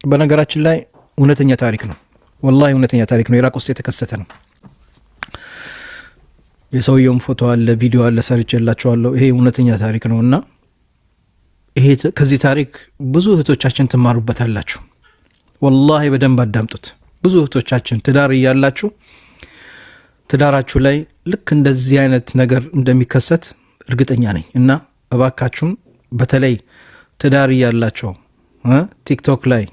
በነገራችን ላይ እውነተኛ ታሪክ ነው። ወላሂ እውነተኛ ታሪክ ነው። ኢራቅ ውስጥ የተከሰተ ነው። የሰውየውም ፎቶ አለ፣ ቪዲዮ አለ፣ ሰርቼላችኋለሁ። ይሄ እውነተኛ ታሪክ ነውና ይሄ ከዚህ ታሪክ ብዙ እህቶቻችን ትማሩበታላችሁ። ወላሂ በደንብ አዳምጡት። ብዙ እህቶቻችን ትዳር እያላችሁ ትዳራችሁ ላይ ልክ እንደዚህ አይነት ነገር እንደሚከሰት እርግጠኛ ነኝ እና እባካችሁን በተለይ ትዳር እያላቸው ቲክቶክ ላይ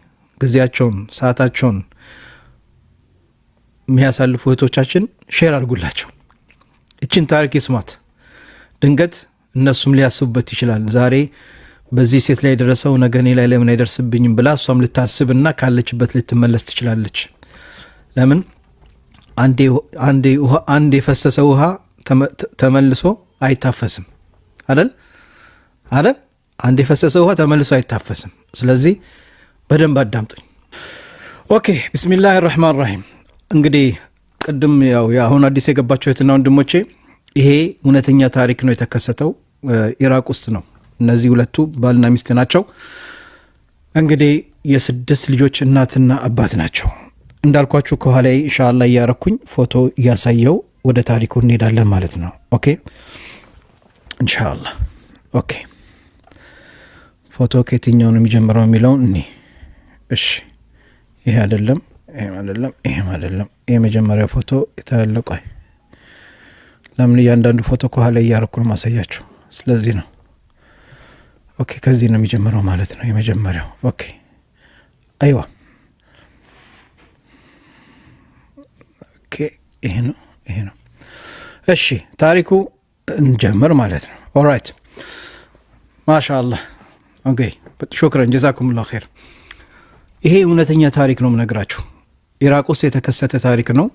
ጊዜያቸውን ሰዓታቸውን የሚያሳልፉ እህቶቻችን ሼር አድርጉላቸው። እችን ታሪክ ይስማት። ድንገት እነሱም ሊያስቡበት ይችላል። ዛሬ በዚህ ሴት ላይ የደረሰው ነገ እኔ ላይ ለምን አይደርስብኝም ብላ እሷም ልታስብና ካለችበት ልትመለስ ትችላለች። ለምን አንድ የፈሰሰ ውሃ ተመልሶ አይታፈስም አይደል? አንድ የፈሰሰ ውሃ ተመልሶ አይታፈስም። ስለዚህ በደንብ አዳምጡኝ። ኦኬ፣ ቢስሚላህ ራህማን ራሂም። እንግዲህ ቅድም ያው አሁን አዲስ የገባቸው እህትና ወንድሞቼ ይሄ እውነተኛ ታሪክ ነው። የተከሰተው ኢራቅ ውስጥ ነው። እነዚህ ሁለቱ ባልና ሚስት ናቸው። እንግዲህ የ6 ልጆች እናትና አባት ናቸው። እንዳልኳችሁ ከኋላ ኢንሻአላህ እያረኩኝ ፎቶ እያሳየው ወደ ታሪኩ እንሄዳለን ማለት ነው። ኦኬ ኢንሻአላህ። ኦኬ ፎቶ ከየትኛው ነው የሚጀምረው የሚለውን እኔ እሺ፣ ይሄ አይደለም፣ ይሄም አይደለም። ይሄ መጀመሪያ ፎቶ የተለቀቀው ለምን እያንዳንዱ ፎቶ ከኋላ እያረኩ ነው ማሳያችሁ። ስለዚህ ነው። ኦኬ ከዚህ ነው የሚጀምረው ማለት ነው የመጀመሪያው። ኦኬ አይዋ ኦኬ ይሄ ነው። እሺ ታሪኩ እንጀምር ማለት ነው። ኦልራይት ማሻአላህ። ኦኬ ሹክራን ጀዛኩሙላሁ ኸይር። ይሄ እውነተኛ ታሪክ ነው የምነግራችሁ። ኢራቅ ውስጥ የተከሰተ ታሪክ ነው።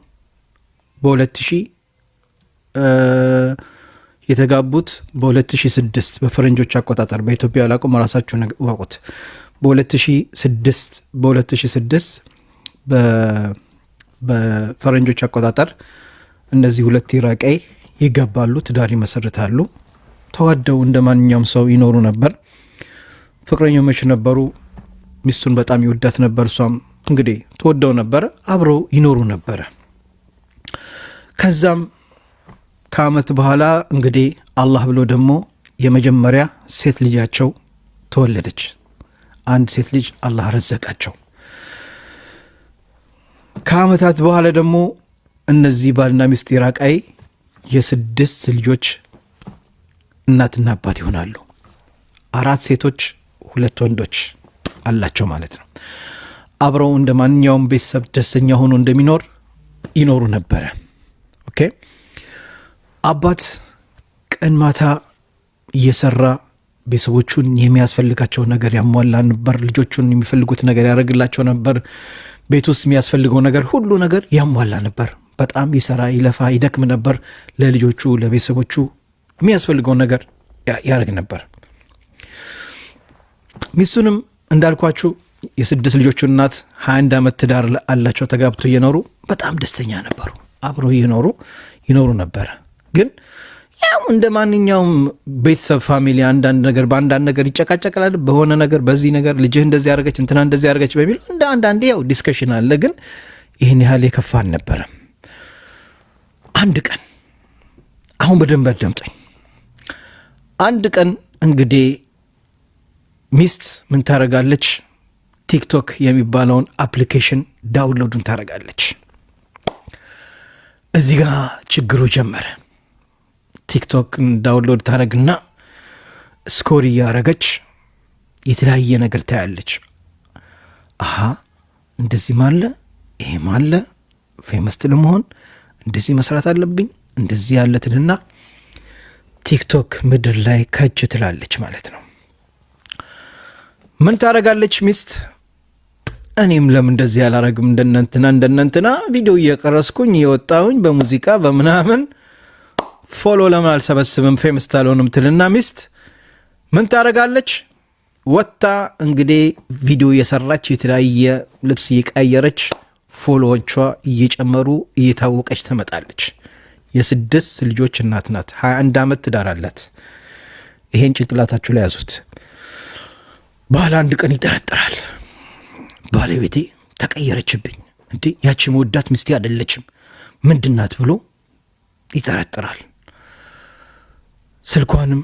በ2000 የተጋቡት በ2006 በፈረንጆች አቆጣጠር፣ በኢትዮጵያ አላውቅም፣ ራሳችሁ ወቁት። በ2006 በፈረንጆች አቆጣጠር እነዚህ ሁለት ኢራቃይ ይጋባሉ፣ ትዳር ይመሰርታሉ። ተዋደው እንደ ማንኛውም ሰው ይኖሩ ነበር። ፍቅረኞች ነበሩ። ሚስቱን በጣም ይወዳት ነበር። እሷም እንግዲህ ተወደው ነበረ። አብረው ይኖሩ ነበረ። ከዛም ከአመት በኋላ እንግዲህ አላህ ብሎ ደግሞ የመጀመሪያ ሴት ልጃቸው ተወለደች። አንድ ሴት ልጅ አላህ ረዘቃቸው። ከአመታት በኋላ ደግሞ እነዚህ ባልና ሚስት ኢራቃይ የ6 ልጆች እናትና አባት ይሆናሉ። 4 ሴቶች 2 ወንዶች አላቸው ማለት ነው። አብረው እንደ ማንኛውም ቤተሰብ ደስተኛ ሆኖ እንደሚኖር ይኖሩ ነበረ። ኦኬ አባት ቀን ማታ እየሰራ ቤተሰቦቹን የሚያስፈልጋቸው ነገር ያሟላ ነበር። ልጆቹን የሚፈልጉት ነገር ያደርግላቸው ነበር። ቤት ውስጥ የሚያስፈልገው ነገር ሁሉ ነገር ያሟላ ነበር። በጣም ይሰራ፣ ይለፋ፣ ይደክም ነበር። ለልጆቹ ለቤተሰቦቹ የሚያስፈልገው ነገር ያደርግ ነበር። ሚስቱንም እንዳልኳችሁ የ6 ልጆቹ እናት 21 ዓመት ትዳር አላቸው። ተጋብቶ እየኖሩ በጣም ደስተኛ ነበሩ። አብረው ይኖሩ ነበር። ግን ያው እንደ ማንኛውም ቤተሰብ ፋሚሊ አንዳንድ ነገር በአንዳንድ ነገር ይጨቃጨቃል። በሆነ ነገር በዚህ ነገር ልጅህ እንደዚህ ያደረገች እንትና እንደዚህ ያደረገች በሚል እንደ አንዳንድ ያው ዲስከሽን አለ። ግን ይህን ያህል የከፋ አልነበረም። አንድ ቀን አሁን በደንብ አዳምጡኝ። አንድ ቀን እንግዲህ ሚስት ምን ታረጋለች? ቲክቶክ የሚባለውን አፕሊኬሽን ዳውንሎድን ታረጋለች። እዚህ ጋር ችግሩ ጀመረ። ቲክቶክን ዳውንሎድ ታረግና ስኮር እያረገች የተለያየ ነገር ታያለች። አሃ እንደዚህ ማለ ይሄ ማለ ፌመስ ለመሆን እንደዚህ መስራት አለብኝ እንደዚህ ያለትንና ቲክቶክ ምድር ላይ ከች ትላለች ማለት ነው። ምን ታረጋለች ሚስት? እኔም ለምን እንደዚህ ያላረግም እንደነንትና ቪዲዮ እየቀረስኩኝ የወጣውኝ በሙዚቃ በምናምን ፎሎ ለምን አልሰበስብም ፌመስ ታልሆንም ትልና ሚስት ምን ታረጋለች? ወጣ እንግዲህ ቪዲዮ እየሰራች የተለያየ ልብስ እየቀየረች ፎሎዎቿ እየጨመሩ እየታወቀች ትመጣለች። የ6 ልጆች እናት ናት። 21 ዓመት ትዳር አላት። ይሄን ጭንቅላታችሁ ላይ ያዙት። ባል አንድ ቀን ይጠረጥራል። ባል ባለቤቴ ተቀየረችብኝ፣ እንዴ ያቺ መወዳት ሚስቴ አይደለችም ምንድናት ብሎ ይጠረጥራል። ስልኳንም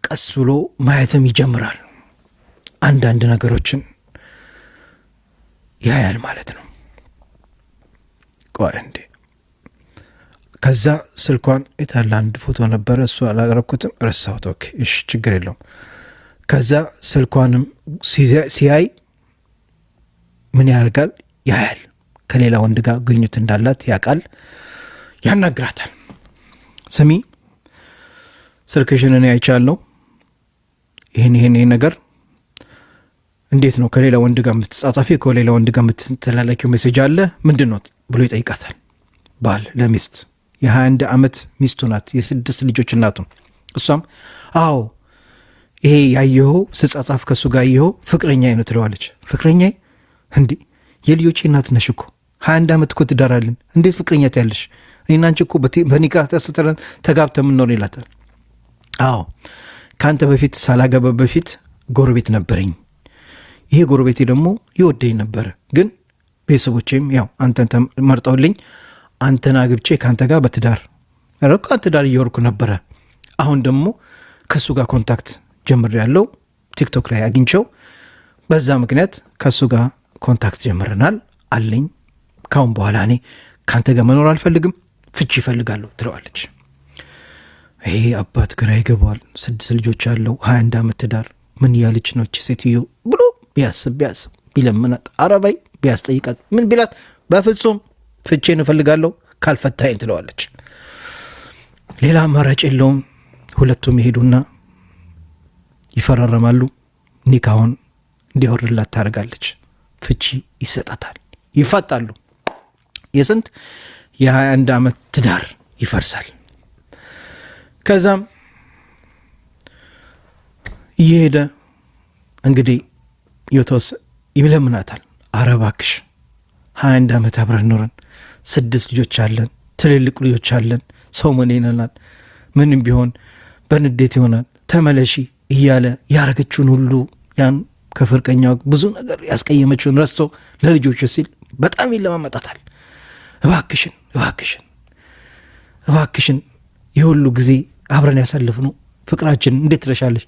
ቀስ ብሎ ማየትም ይጀምራል። አንዳንድ ነገሮችን ያያል ማለት ነው። ቆይ እንዴ ከዛ ስልኳን የታለ አንድ ፎቶ ነበረ፣ እሱ አላቀረብኩትም፣ ረሳሁት። ኦኬ እሺ ችግር የለውም። ከዛ ስልኳንም ሲያይ ምን ያደርጋል? ያያል። ከሌላ ወንድ ጋር ግንኙነት እንዳላት ያውቃል። ያናግራታል። ስሚ ስልክሽን እኔ አይቻለሁ፣ ይህን ነገር እንዴት ነው ከሌላ ወንድ ጋር የምትጻጻፊ? ከሌላ ወንድ ጋር የምትተላለኪው ሜሴጅ አለ ምንድን ነው ብሎ ይጠይቃታል። ባል ለሚስት የ21 ዓመት ሚስቱ ናት፣ የ6 ልጆች እናቱ። እሷም አዎ ይሄ ያየኸው ስጻጻፍ ከሱ ጋር ያየኸው ፍቅረኛ ነው ትለዋለች። ፍቅረኛ እንዴ የልጆቼ እናት ነሽ እኮ 21 ዓመት እኮ ትዳራለን፣ እንዴት ፍቅረኛ ትያለሽ? እኔና አንቺ እኮ በኒካህ ተስተረን ተጋብተን የምንኖር ይላታል። አዎ ከአንተ በፊት ሳላገባ በፊት ጎረቤት ነበረኝ። ይሄ ጎረቤቴ ደግሞ ይወደኝ ነበረ፣ ግን ቤተሰቦቼም ያው አንተን መርጠውልኝ አንተን አግብቼ ከአንተ ጋር በትዳር እየወርኩ ነበረ። አሁን ደግሞ ከሱ ጋር ኮንታክት ጀምር ያለው ቲክቶክ ላይ አግኝቸው፣ በዛ ምክንያት ከሱ ጋር ኮንታክት ጀምረናል አለኝ። ካሁን በኋላ እኔ ከአንተ ጋር መኖር አልፈልግም፣ ፍቺ ይፈልጋለሁ ትለዋለች። ይሄ አባት ግራ ይገባዋል። 6 ልጆች አለው፣ 21 ዓመት ትዳር። ምን ያለች ነው እቺ ሴትዮ ብሎ ቢያስብ ቢለምናት፣ አረባይ ቢያስጠይቃት፣ ምን ቢላት፣ በፍጹም ፍቼን እፈልጋለሁ ካልፈታኝ ትለዋለች። ሌላ አማራጭ የለውም። ሁለቱም ይሄዱና ይፈራረማሉ። ኒካሁን እንዲወርድላት ታደርጋለች። ፍቺ ይሰጣታል። ይፋታሉ። የስንት የ21 ዓመት ትዳር ይፈርሳል። ከዛም እየሄደ እንግዲህ ይለምናታል። አረባክሽ 21 ዓመት አብረን ኖረን 6 ልጆች አለን፣ ትልልቅ ልጆች አለን፣ ሰው ምን ይነናል፣ ምንም ቢሆን በንዴት ይሆናል፣ ተመለሺ እያለ ያረገችውን ሁሉ ያን ከፍርቀኛው ብዙ ነገር ያስቀየመችውን ረስቶ ለልጆች ሲል በጣም ይለማመጣታል። እባክሽን እባክሽን እባክሽን የሁሉ ጊዜ አብረን ያሳልፍነው ፍቅራችን እንዴት ትረሻለሽ?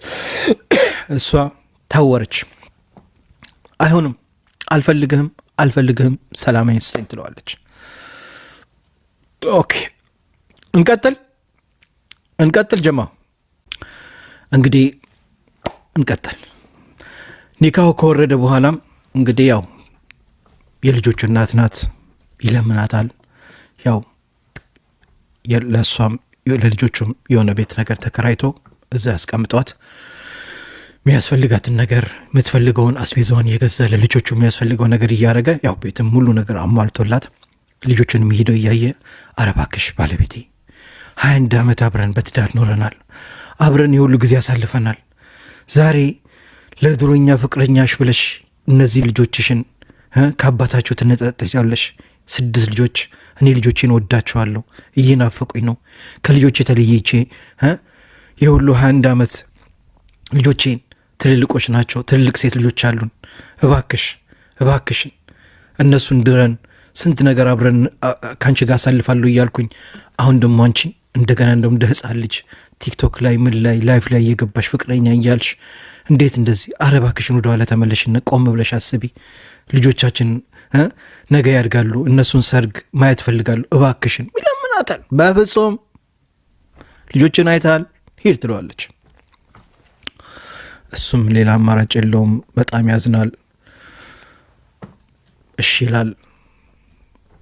እሷ ታወረች። አይሆንም፣ አልፈልግህም ሰላማኝ ስጠኝ ትለዋለች። ኦኬ እንቀጥል ጀማ እንግዲህ እንቀጥል። ኒካው ከወረደ በኋላም እንግዲህ ያው የልጆቹ እናት ናት፣ ይለምናታል። ያው ለእሷም ለልጆቹም የሆነ ቤት ነገር ተከራይቶ እዛ ያስቀምጧት የሚያስፈልጋትን ነገር የምትፈልገውን አስቤዛውን የገዛ ለልጆቹ የሚያስፈልገው ነገር እያደረገ ያው ቤትም ሁሉ ነገር አሟልቶላት ልጆቹንም ሄደው እያየ አረባክሽ ባለቤቴ 21 ዓመት አብረን በትዳር ኖረናል፣ አብረን የሁሉ ጊዜ ያሳልፈናል። ዛሬ ለድሮኛ ፍቅረኛሽ ብለሽ እነዚህ ልጆችሽን ከአባታችሁ ትነጠጠቻለሽ። 6 ልጆች፣ እኔ ልጆቼን ወዳቸዋለሁ፣ እየናፈቁኝ ነው። ከልጆቼ ተለይቼ የሁሉ 21 ዓመት ልጆቼን ትልልቆች ናቸው፣ ትልልቅ ሴት ልጆች አሉን። እባክሽን እነሱን ድረን ስንት ነገር አብረን ከአንቺ ጋር አሳልፋለሁ እያልኩኝ አሁን ደሞ አንቺ እንደገና እንደ ሕፃን ልጅ ቲክቶክ ላይ ምን ላይ ላይፍ ላይ እየገባሽ ፍቅረኛ እያልሽ እንዴት እንደዚህ? እባክሽን ወደ ኋላ ተመለሽና ቆም ብለሽ አስቢ። ልጆቻችን ነገ ያድጋሉ፣ እነሱን ሰርግ ማየት ፈልጋሉ። እባክሽን ይለምናታል። በፍጹም ልጆችን አይተሃል ሂድ ትለዋለች። እሱም ሌላ አማራጭ የለውም። በጣም ያዝናል። እሺ ይላል።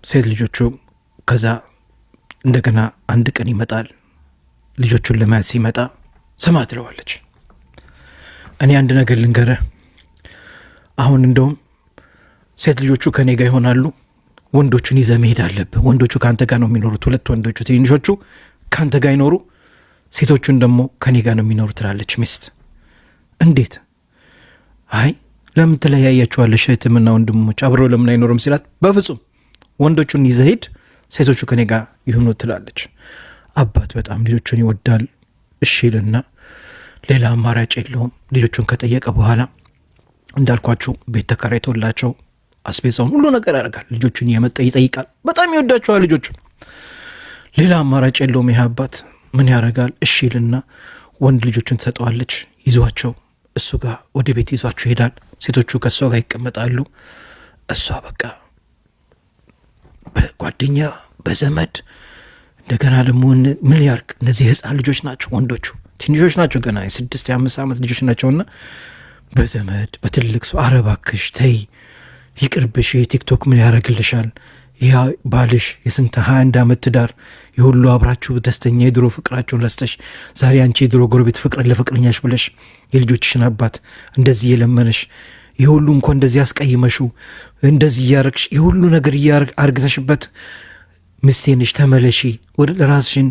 ሴት ልጆቹ ከዛ እንደገና አንድ ቀን ይመጣል። ልጆቹን ለማየት ሲመጣ ስማ ትለዋለች፣ እኔ አንድ ነገር ልንገርህ። አሁን እንደውም ሴት ልጆቹ ከኔ ጋር ይሆናሉ፣ ወንዶቹን ይዘህ መሄድ አለብህ። ወንዶቹ ከአንተ ጋር ነው የሚኖሩት። 2 ወንዶቹ ትንሾቹ ከአንተ ጋር ይኖሩ፣ ሴቶቹን ደግሞ ከኔ ጋር ነው የሚኖሩ ትላለች ሚስት። እንዴት? አይ ለምን ትለያያቸዋለሽ? እህትምና ወንድሞች አብረው ለምን አይኖርም ሲላት፣ በፍጹም ወንዶቹን ይዘህ ሂድ፣ ሴቶቹ ከኔ ጋር ይሁኑ ትላለች። አባት በጣም ልጆቹን ይወዳል። እሺ ይልና ሌላ አማራጭ የለውም። ልጆቹን ከጠየቀ በኋላ እንዳልኳችሁ ቤት ተከራይቶላቸው አስቤዛውን ሁሉ ነገር ያደርጋል። ልጆቹን እየመጣ ይጠይቃል። በጣም ይወዳቸዋል ልጆቹን። ሌላ አማራጭ የለውም። ይህ አባት ምን ያደርጋል? እሺ ይልና ወንድ ልጆቹን ትሰጠዋለች። ይዟቸው እሱ ጋር ወደ ቤት ይዟቸው ይሄዳል። ሴቶቹ ከእሷ ጋር ይቀመጣሉ። እሷ በቃ በጓደኛ በዘመድ እንደገና ደግሞ ምን ያርግ? እነዚህ ህፃን ልጆች ናቸው፣ ወንዶቹ ትንሾች ናቸው፣ ገና የ6 የ5 ዓመት ልጆች ናቸውና በዘመድ በትልቅ ሰው አረባክሽ ተይ ይቅርብሽ፣ የቲክቶክ ምን ያደርግልሻል? ያ ባልሽ የስንት 21 ዓመት ትዳር የሁሉ አብራችሁ ደስተኛ የድሮ ፍቅራችሁን ረስተሽ ዛሬ አንቺ የድሮ ጎረቤት ፍቅርን ለፍቅረኛሽ ብለሽ የልጆችሽን አባት እንደዚህ የለመነሽ የሁሉ እንኳ እንደዚህ ያስቀይመሹ እንደዚህ እያረግሽ የሁሉ ነገር አርግተሽበት ምስቴንሽ ተመለሺ፣ ወደ ራስሽን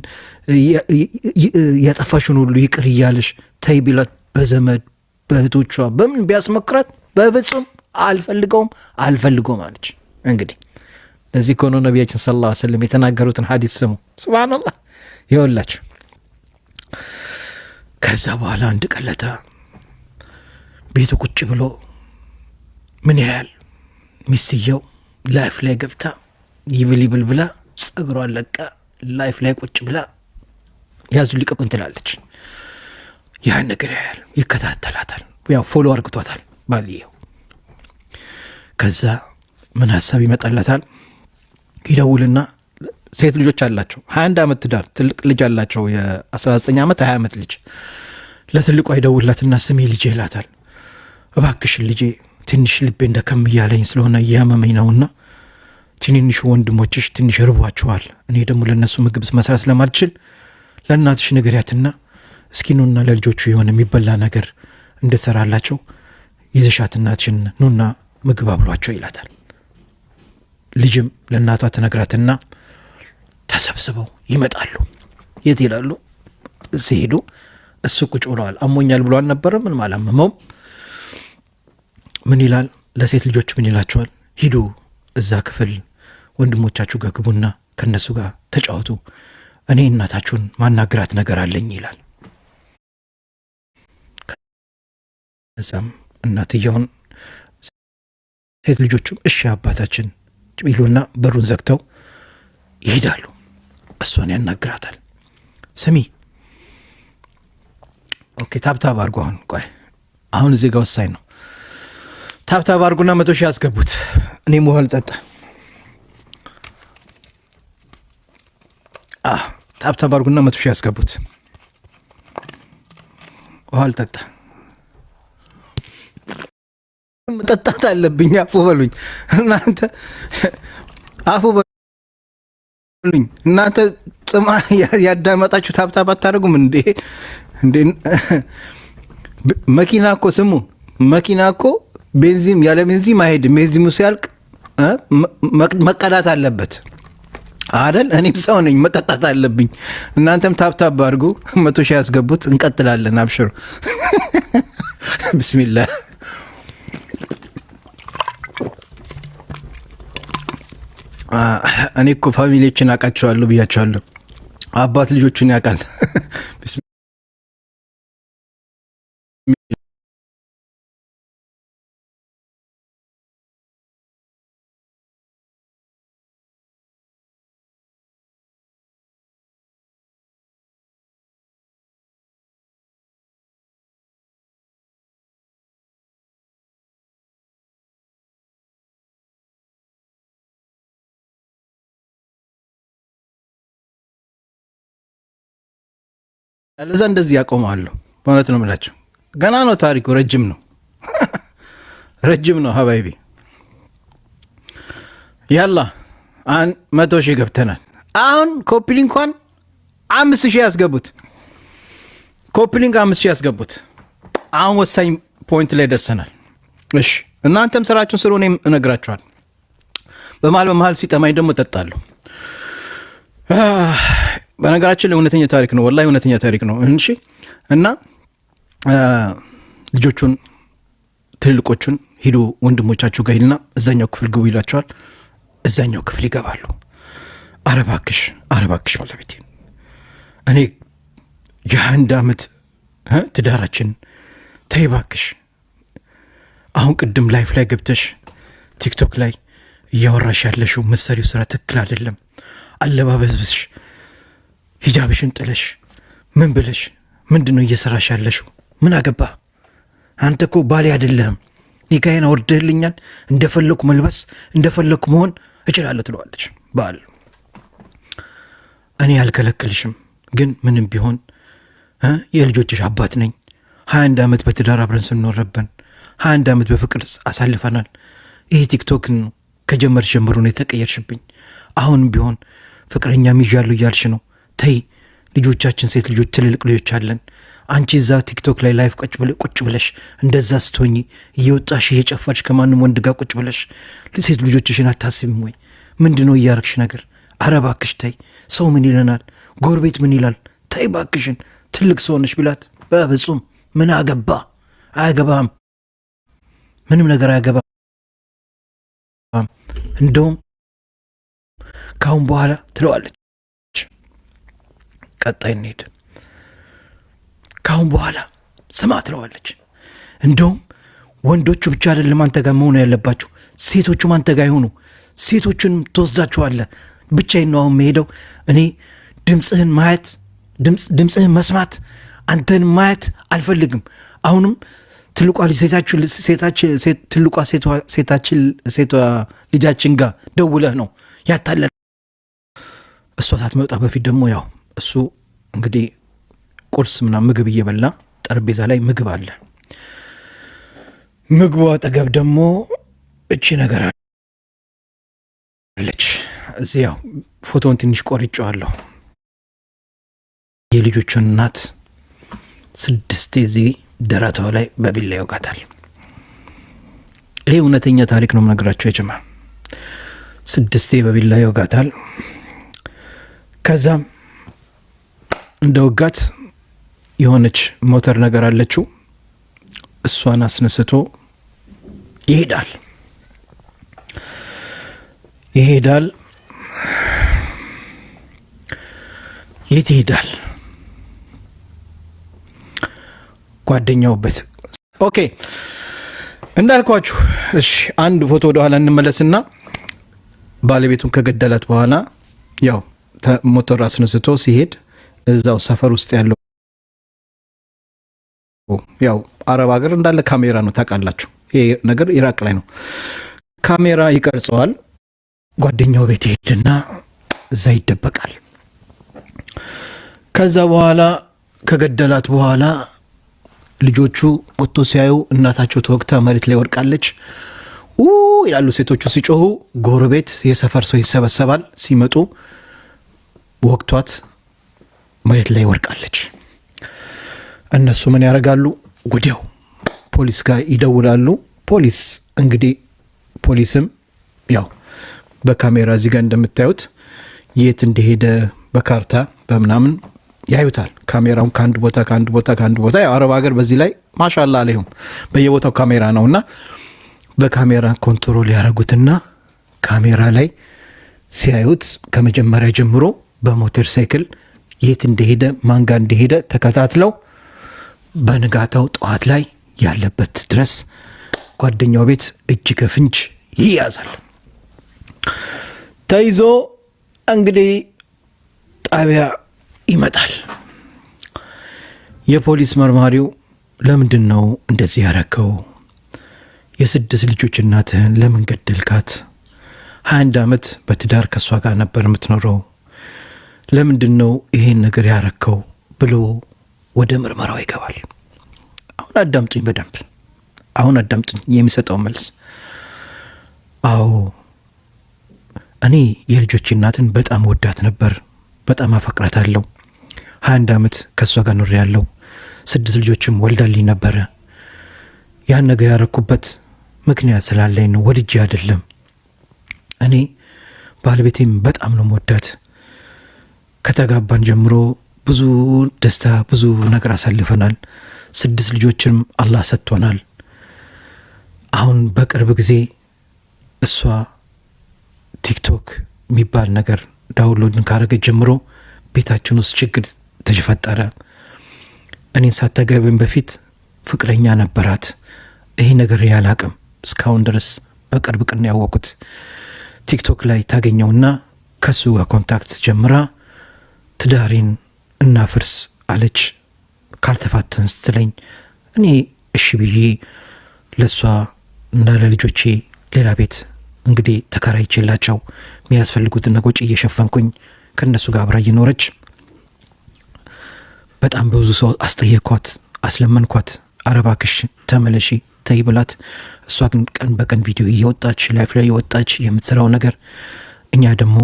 ያጠፋሽን ሁሉ ይቅር እያለሽ ተይ ቢላት በዘመድ በእህቶቿ በምን ቢያስመክራት በፍጹም አልፈልገውም አለች። እንግዲህ ለዚህ ከሆነ ነቢያችን ሰለላሁ ዐለይሂ ወሰለም የተናገሩትን ሐዲስ ስሙ። ሱብሃንአላህ ይወላችሁ። ከዛ በኋላ አንድ ቀለታ ቤቱ ቁጭ ብሎ ምን ያህል ሚስትየው ላይፍ ላይ ገብታ ይብል ብላ ጸጉሯን ለቃ ላይፍ ላይ ቁጭ ብላ ያዙ ሊቀቁን ትላለች። ያን ነገር ያህል ይከታተላታል። ያው ፎሎ አርግቷታል ባልየው። ከዛ ምን ሀሳብ ይመጣላታል? ይደውልና ሴት ልጆች አላቸው፣ 21 ዓመት ትዳር፣ ትልቅ ልጅ አላቸው፣ የ19 ዓመት 20 ዓመት ልጅ። ለትልቋ ይደውላትና ስሜ ልጄ ይላታል። እባክሽን ልጄ ትንሽ ልቤ እንደከም እያለኝ ስለሆነ እያመመኝ ነውና ትንንሹ ወንድሞችሽ ትንሽ ርቧቸዋል። እኔ ደግሞ ለእነሱ ምግብ መስራት ስለማልችል ለእናትሽ ንገሪያትና እስኪ ኑና ለልጆቹ የሆነ የሚበላ ነገር እንድትሰራላቸው ይዘሻት እናትሽን ኑና ምግብ አብሏቸው ይላታል። ልጅም ለእናቷ ትነግራትና ተሰብስበው ይመጣሉ። የት ይላሉ? ሲሄዱ እሱ ቁጭ ብለዋል። አሞኛል ብሎ አልነበረም? ምንም አላመመውም። ምን ይላል? ለሴት ልጆች ምን ይላቸዋል? ሂዱ እዛ ክፍል ወንድሞቻችሁ ጋር ግቡና ከነሱ ጋር ተጫወቱ፣ እኔ እናታችሁን ማናግራት ነገር አለኝ ይላል። ከዛም እናትየውን ሴት ልጆቹም እሺ አባታችን ቢሉና በሩን ዘግተው ይሄዳሉ። እሷን ያናግራታል። ስሚ ኦኬ ታብታብ አርጉ። አሁን እዚህ ጋር ወሳኝ ነው። ታብታብ አርጉና 100 ሺህ ያስገቡት። እኔ ውሃ ልጠጣ። ታብታብ አርጉና 100 ሺህ ያስገቡት። ውሃ ልጠጣ። መጠጣት አለብኝ። አፉ በሉኝ እናንተ፣ አፉ በሉኝ እናንተ። ጽማ ያዳመጣችሁ ታብታብ አታደርጉም እንዴ? መኪና እኮ ስሙ፣ መኪና እኮ ቤንዚን ያለ ቤንዚን አይሄድም። ቤንዚኑ ሲያልቅ መቀዳት አለበት አይደል? እኔም ሰው ነኝ፣ መጠጣት አለብኝ። እናንተም ታብታብ አድርጉ፣ 100 ሺህ ያስገቡት። እንቀጥላለን። አብሽሩ። ብስሚላህ። እኔ እኮ ፋሚሊዎችን አውቃቸዋለሁ ብያቸዋለሁ። አባት ልጆቹን ያውቃል። ለዛ እንደዚህ ያቆማሉ። በእውነት ነው የምላቸው። ገና ነው ታሪኩ፣ ረጅም ነው ረጅም ነው ሀባይቢ። ያላ 100 ሺህ ገብተናል። አሁን ኮፒሊንግ እንኳን 5 ሺህ ያስገቡት። ኮፒሊንግ 5 ሺህ ያስገቡት። አሁን ወሳኝ ፖይንት ላይ ደርሰናል። እሺ እናንተም ስራችሁን ስሩ፣ እኔም እነግራችኋል። በመሀል ሲጠማኝ ደግሞ እጠጣለሁ። በነገራችን ላይ እውነተኛ ታሪክ ነው፣ ወላሂ እውነተኛ ታሪክ ነው። እሺ እና ልጆቹን ትልልቆቹን ሂዱ ወንድሞቻችሁ ጋር ሂድና እዛኛው ክፍል ግቡ ይላቸዋል። እዛኛው ክፍል ይገባሉ። አረባክሽ ባለቤቴ፣ እኔ የ21 ዓመት ትዳራችን ተይባክሽ አሁን ቅድም ላይፍ ላይ ገብተሽ ቲክቶክ ላይ እያወራሽ ያለሽው ምሰሪው ስራ ትክክል አይደለም። አለባበስሽ ሂጃብሽን ጥለሽ ምን ብለሽ ምንድነው እየሰራሽ ያለሽው? ምን አገባ? አንተ እኮ ባሌ አይደለህም። ኒካዬን አውርደህልኛል። እንደፈለኩ መልበስ እንደፈለኩ መሆን እችላለሁ ትለዋለች። ባል እኔ አልከለክልሽም፣ ግን ምንም ቢሆን የልጆችሽ አባት ነኝ። 21 ዓመት በትዳር አብረን ስንኖረብን 21 ዓመት በፍቅር አሳልፈናል። ይሄ ቲክቶክን ከጀመርሽ ጀምሮ ነው የተቀየርሽብኝ። አሁንም ቢሆን ፍቅረኛ ሚዣሉ እያልሽ ነው። ተይ፣ ልጆቻችን ሴት ልጆች፣ ትልልቅ ልጆች አለን። አንቺ እዛ ቲክቶክ ላይ ላይፍ ቁጭ ብለሽ እንደዛ ስትሆኚ እየወጣሽ እየጨፋች ከማንም ወንድ ጋር ቁጭ ብለሽ ሴት ልጆችሽን አታስቢም ወይ? ምንድነው እያረግሽ ነገር? አረ ባክሽ ተይ። ሰው ምን ይለናል? ጎረቤት ምን ይላል? ተይ ባክሽን። ትልቅ ሰው ነሽ ቢላት በፍጹም ምን አገባ? አያገባም፣ ምንም ነገር አያገባም። እንደውም ካሁን በኋላ ትለዋለች። ቀጣይ እንሄድ። ካሁን በኋላ ስማ ትለዋለች። እንደውም ወንዶቹ ብቻ አይደለም አንተ ጋር መሆኑ ያለባቸው፣ ሴቶቹም አንተ ጋር ይሆኑ። ሴቶቹንም ትወስዳቸዋለህ። ብቻዬን ነው አሁን መሄደው። እኔ ድምፅህን ማየት ድምፅህን መስማት አንተን ማየት አልፈልግም። አሁንም ትልቋ ሴቷ ልጃችን ጋር ደውለህ ነው ያታለል። እሷ ሳትመጣ በፊት ደግሞ ያው እሱ እንግዲህ ቁርስ ምናምን ምግብ እየበላ ጠረጴዛ ላይ ምግብ አለ። ምግቡ አጠገብ ደግሞ እቺ ነገር አለች። እዚህ ያው ፎቶውን ትንሽ ቆርጬዋለሁ። የልጆቹን እናት 6 እዚህ ደረቷ ላይ በቢላ ይወጋታል። ይሄ እውነተኛ ታሪክ ነው የምነግራቸው። የጀማ 6 በቢላ ይወጋታል። ከዛም እንደ ወጋት የሆነች ሞተር ነገር አለችው፣ እሷን አስነስቶ ይሄዳል። የት ይሄዳል? ጓደኛውበት። ኦኬ እንዳልኳችሁ። እሺ አንድ ፎቶ ወደ ኋላ እንመለስና ባለቤቱን ከገደላት በኋላ ያው ሞተር አስነስቶ ሲሄድ እዛው ሰፈር ውስጥ ያለው ያው አረብ ሀገር እንዳለ ካሜራ ነው ታውቃላችሁ። ይሄ ነገር ኢራቅ ላይ ነው። ካሜራ ይቀርጸዋል። ጓደኛው ቤት ይሄድና እዛ ይደበቃል። ከዛ በኋላ ከገደላት በኋላ ልጆቹ ወጥቶ ሲያዩ እናታቸው ተወግታ መሬት ላይ ወድቃለች ይላሉ። ሴቶቹ ሲጮሁ ጎረቤት የሰፈር ሰው ይሰበሰባል። ሲመጡ ወቅቷት መሬት ላይ ወድቃለች። እነሱ ምን ያደርጋሉ? ወዲያው ፖሊስ ጋር ይደውላሉ። ፖሊስ እንግዲህ ፖሊስም ያው በካሜራ እዚህ ጋር እንደምታዩት የት እንደሄደ በካርታ በምናምን ያዩታል። ካሜራውን ከአንድ ቦታ ያው አረብ ሀገር በዚህ ላይ ማሻአላ አለይሁም በየቦታው ካሜራ ነውና በካሜራ ኮንትሮል ያደረጉትና ካሜራ ላይ ሲያዩት ከመጀመሪያ ጀምሮ በሞተር ሳይክል የት እንደሄደ ማንጋ እንደሄደ ተከታትለው በንጋታው ጠዋት ላይ ያለበት ድረስ ጓደኛው ቤት እጅ ከፍንጅ ይያዛል። ተይዞ እንግዲህ ጣቢያ ይመጣል። የፖሊስ መርማሪው ለምንድን ነው እንደዚህ ያረከው? የ6 ልጆች እናትህን ለምን ገደልካት? 21 ዓመት በትዳር ከሷ ጋር ነበር የምትኖረው። ለምንድን ነው ይሄን ነገር ያረከው ብሎ ወደ ምርመራው ይገባል። አሁን አዳምጡኝ በደንብ አሁን አዳምጡኝ የሚሰጠው መልስ። አዎ እኔ የልጆች እናትን በጣም ወዳት ነበር፣ በጣም አፈቅራታለሁ። 21 ዓመት ከሷ ጋር ኖሬ ያለው 6 ልጆችም ወልዳልኝ ነበረ። ያን ነገር ያረኩበት ምክንያት ስላለኝ ነው፣ ወድጄ አይደለም። እኔ ባለቤቴም በጣም ነው ወዳት። ከተጋባን ጀምሮ ብዙ ደስታ ብዙ ነገር አሳልፈናል። 6 ልጆችንም አላህ ሰጥቶናል። አሁን በቅርብ ጊዜ እሷ ቲክቶክ የሚባል ነገር ዳውንሎድን ካረገች ጀምሮ ቤታችን ውስጥ ችግር ተፈጠረ። እኔን ሳታገቢም በፊት ፍቅረኛ ነበራት። ይሄ ነገር ያላቅም እስካሁን ድረስ በቅርብ ቀን ያወቁት ቲክቶክ ላይ ታገኘውና ከሱ ጋር ኮንታክት ጀምራ ትዳሬን እናፍርስ አለች ካልተፋተን ስትለኝ እኔ እሺ ብዬ ለሷ እና ለልጆቼ ሌላ ቤት እንግዲህ ተከራይቼላቸው የሚያስፈልጉትን ነገሮች እየሸፈንኩኝ ከነሱ ጋር አብራ እየኖረች በጣም ብዙ ሰው አስጠየኳት፣ አስለመንኳት። አረባክሽ ተመለሺ ተይ ብላት፣ እሷ ግን ቀን በቀን ቪዲዮ እየወጣች ላይፍ ላይ እየወጣች የምትሰራው ነገር እኛ ደግሞ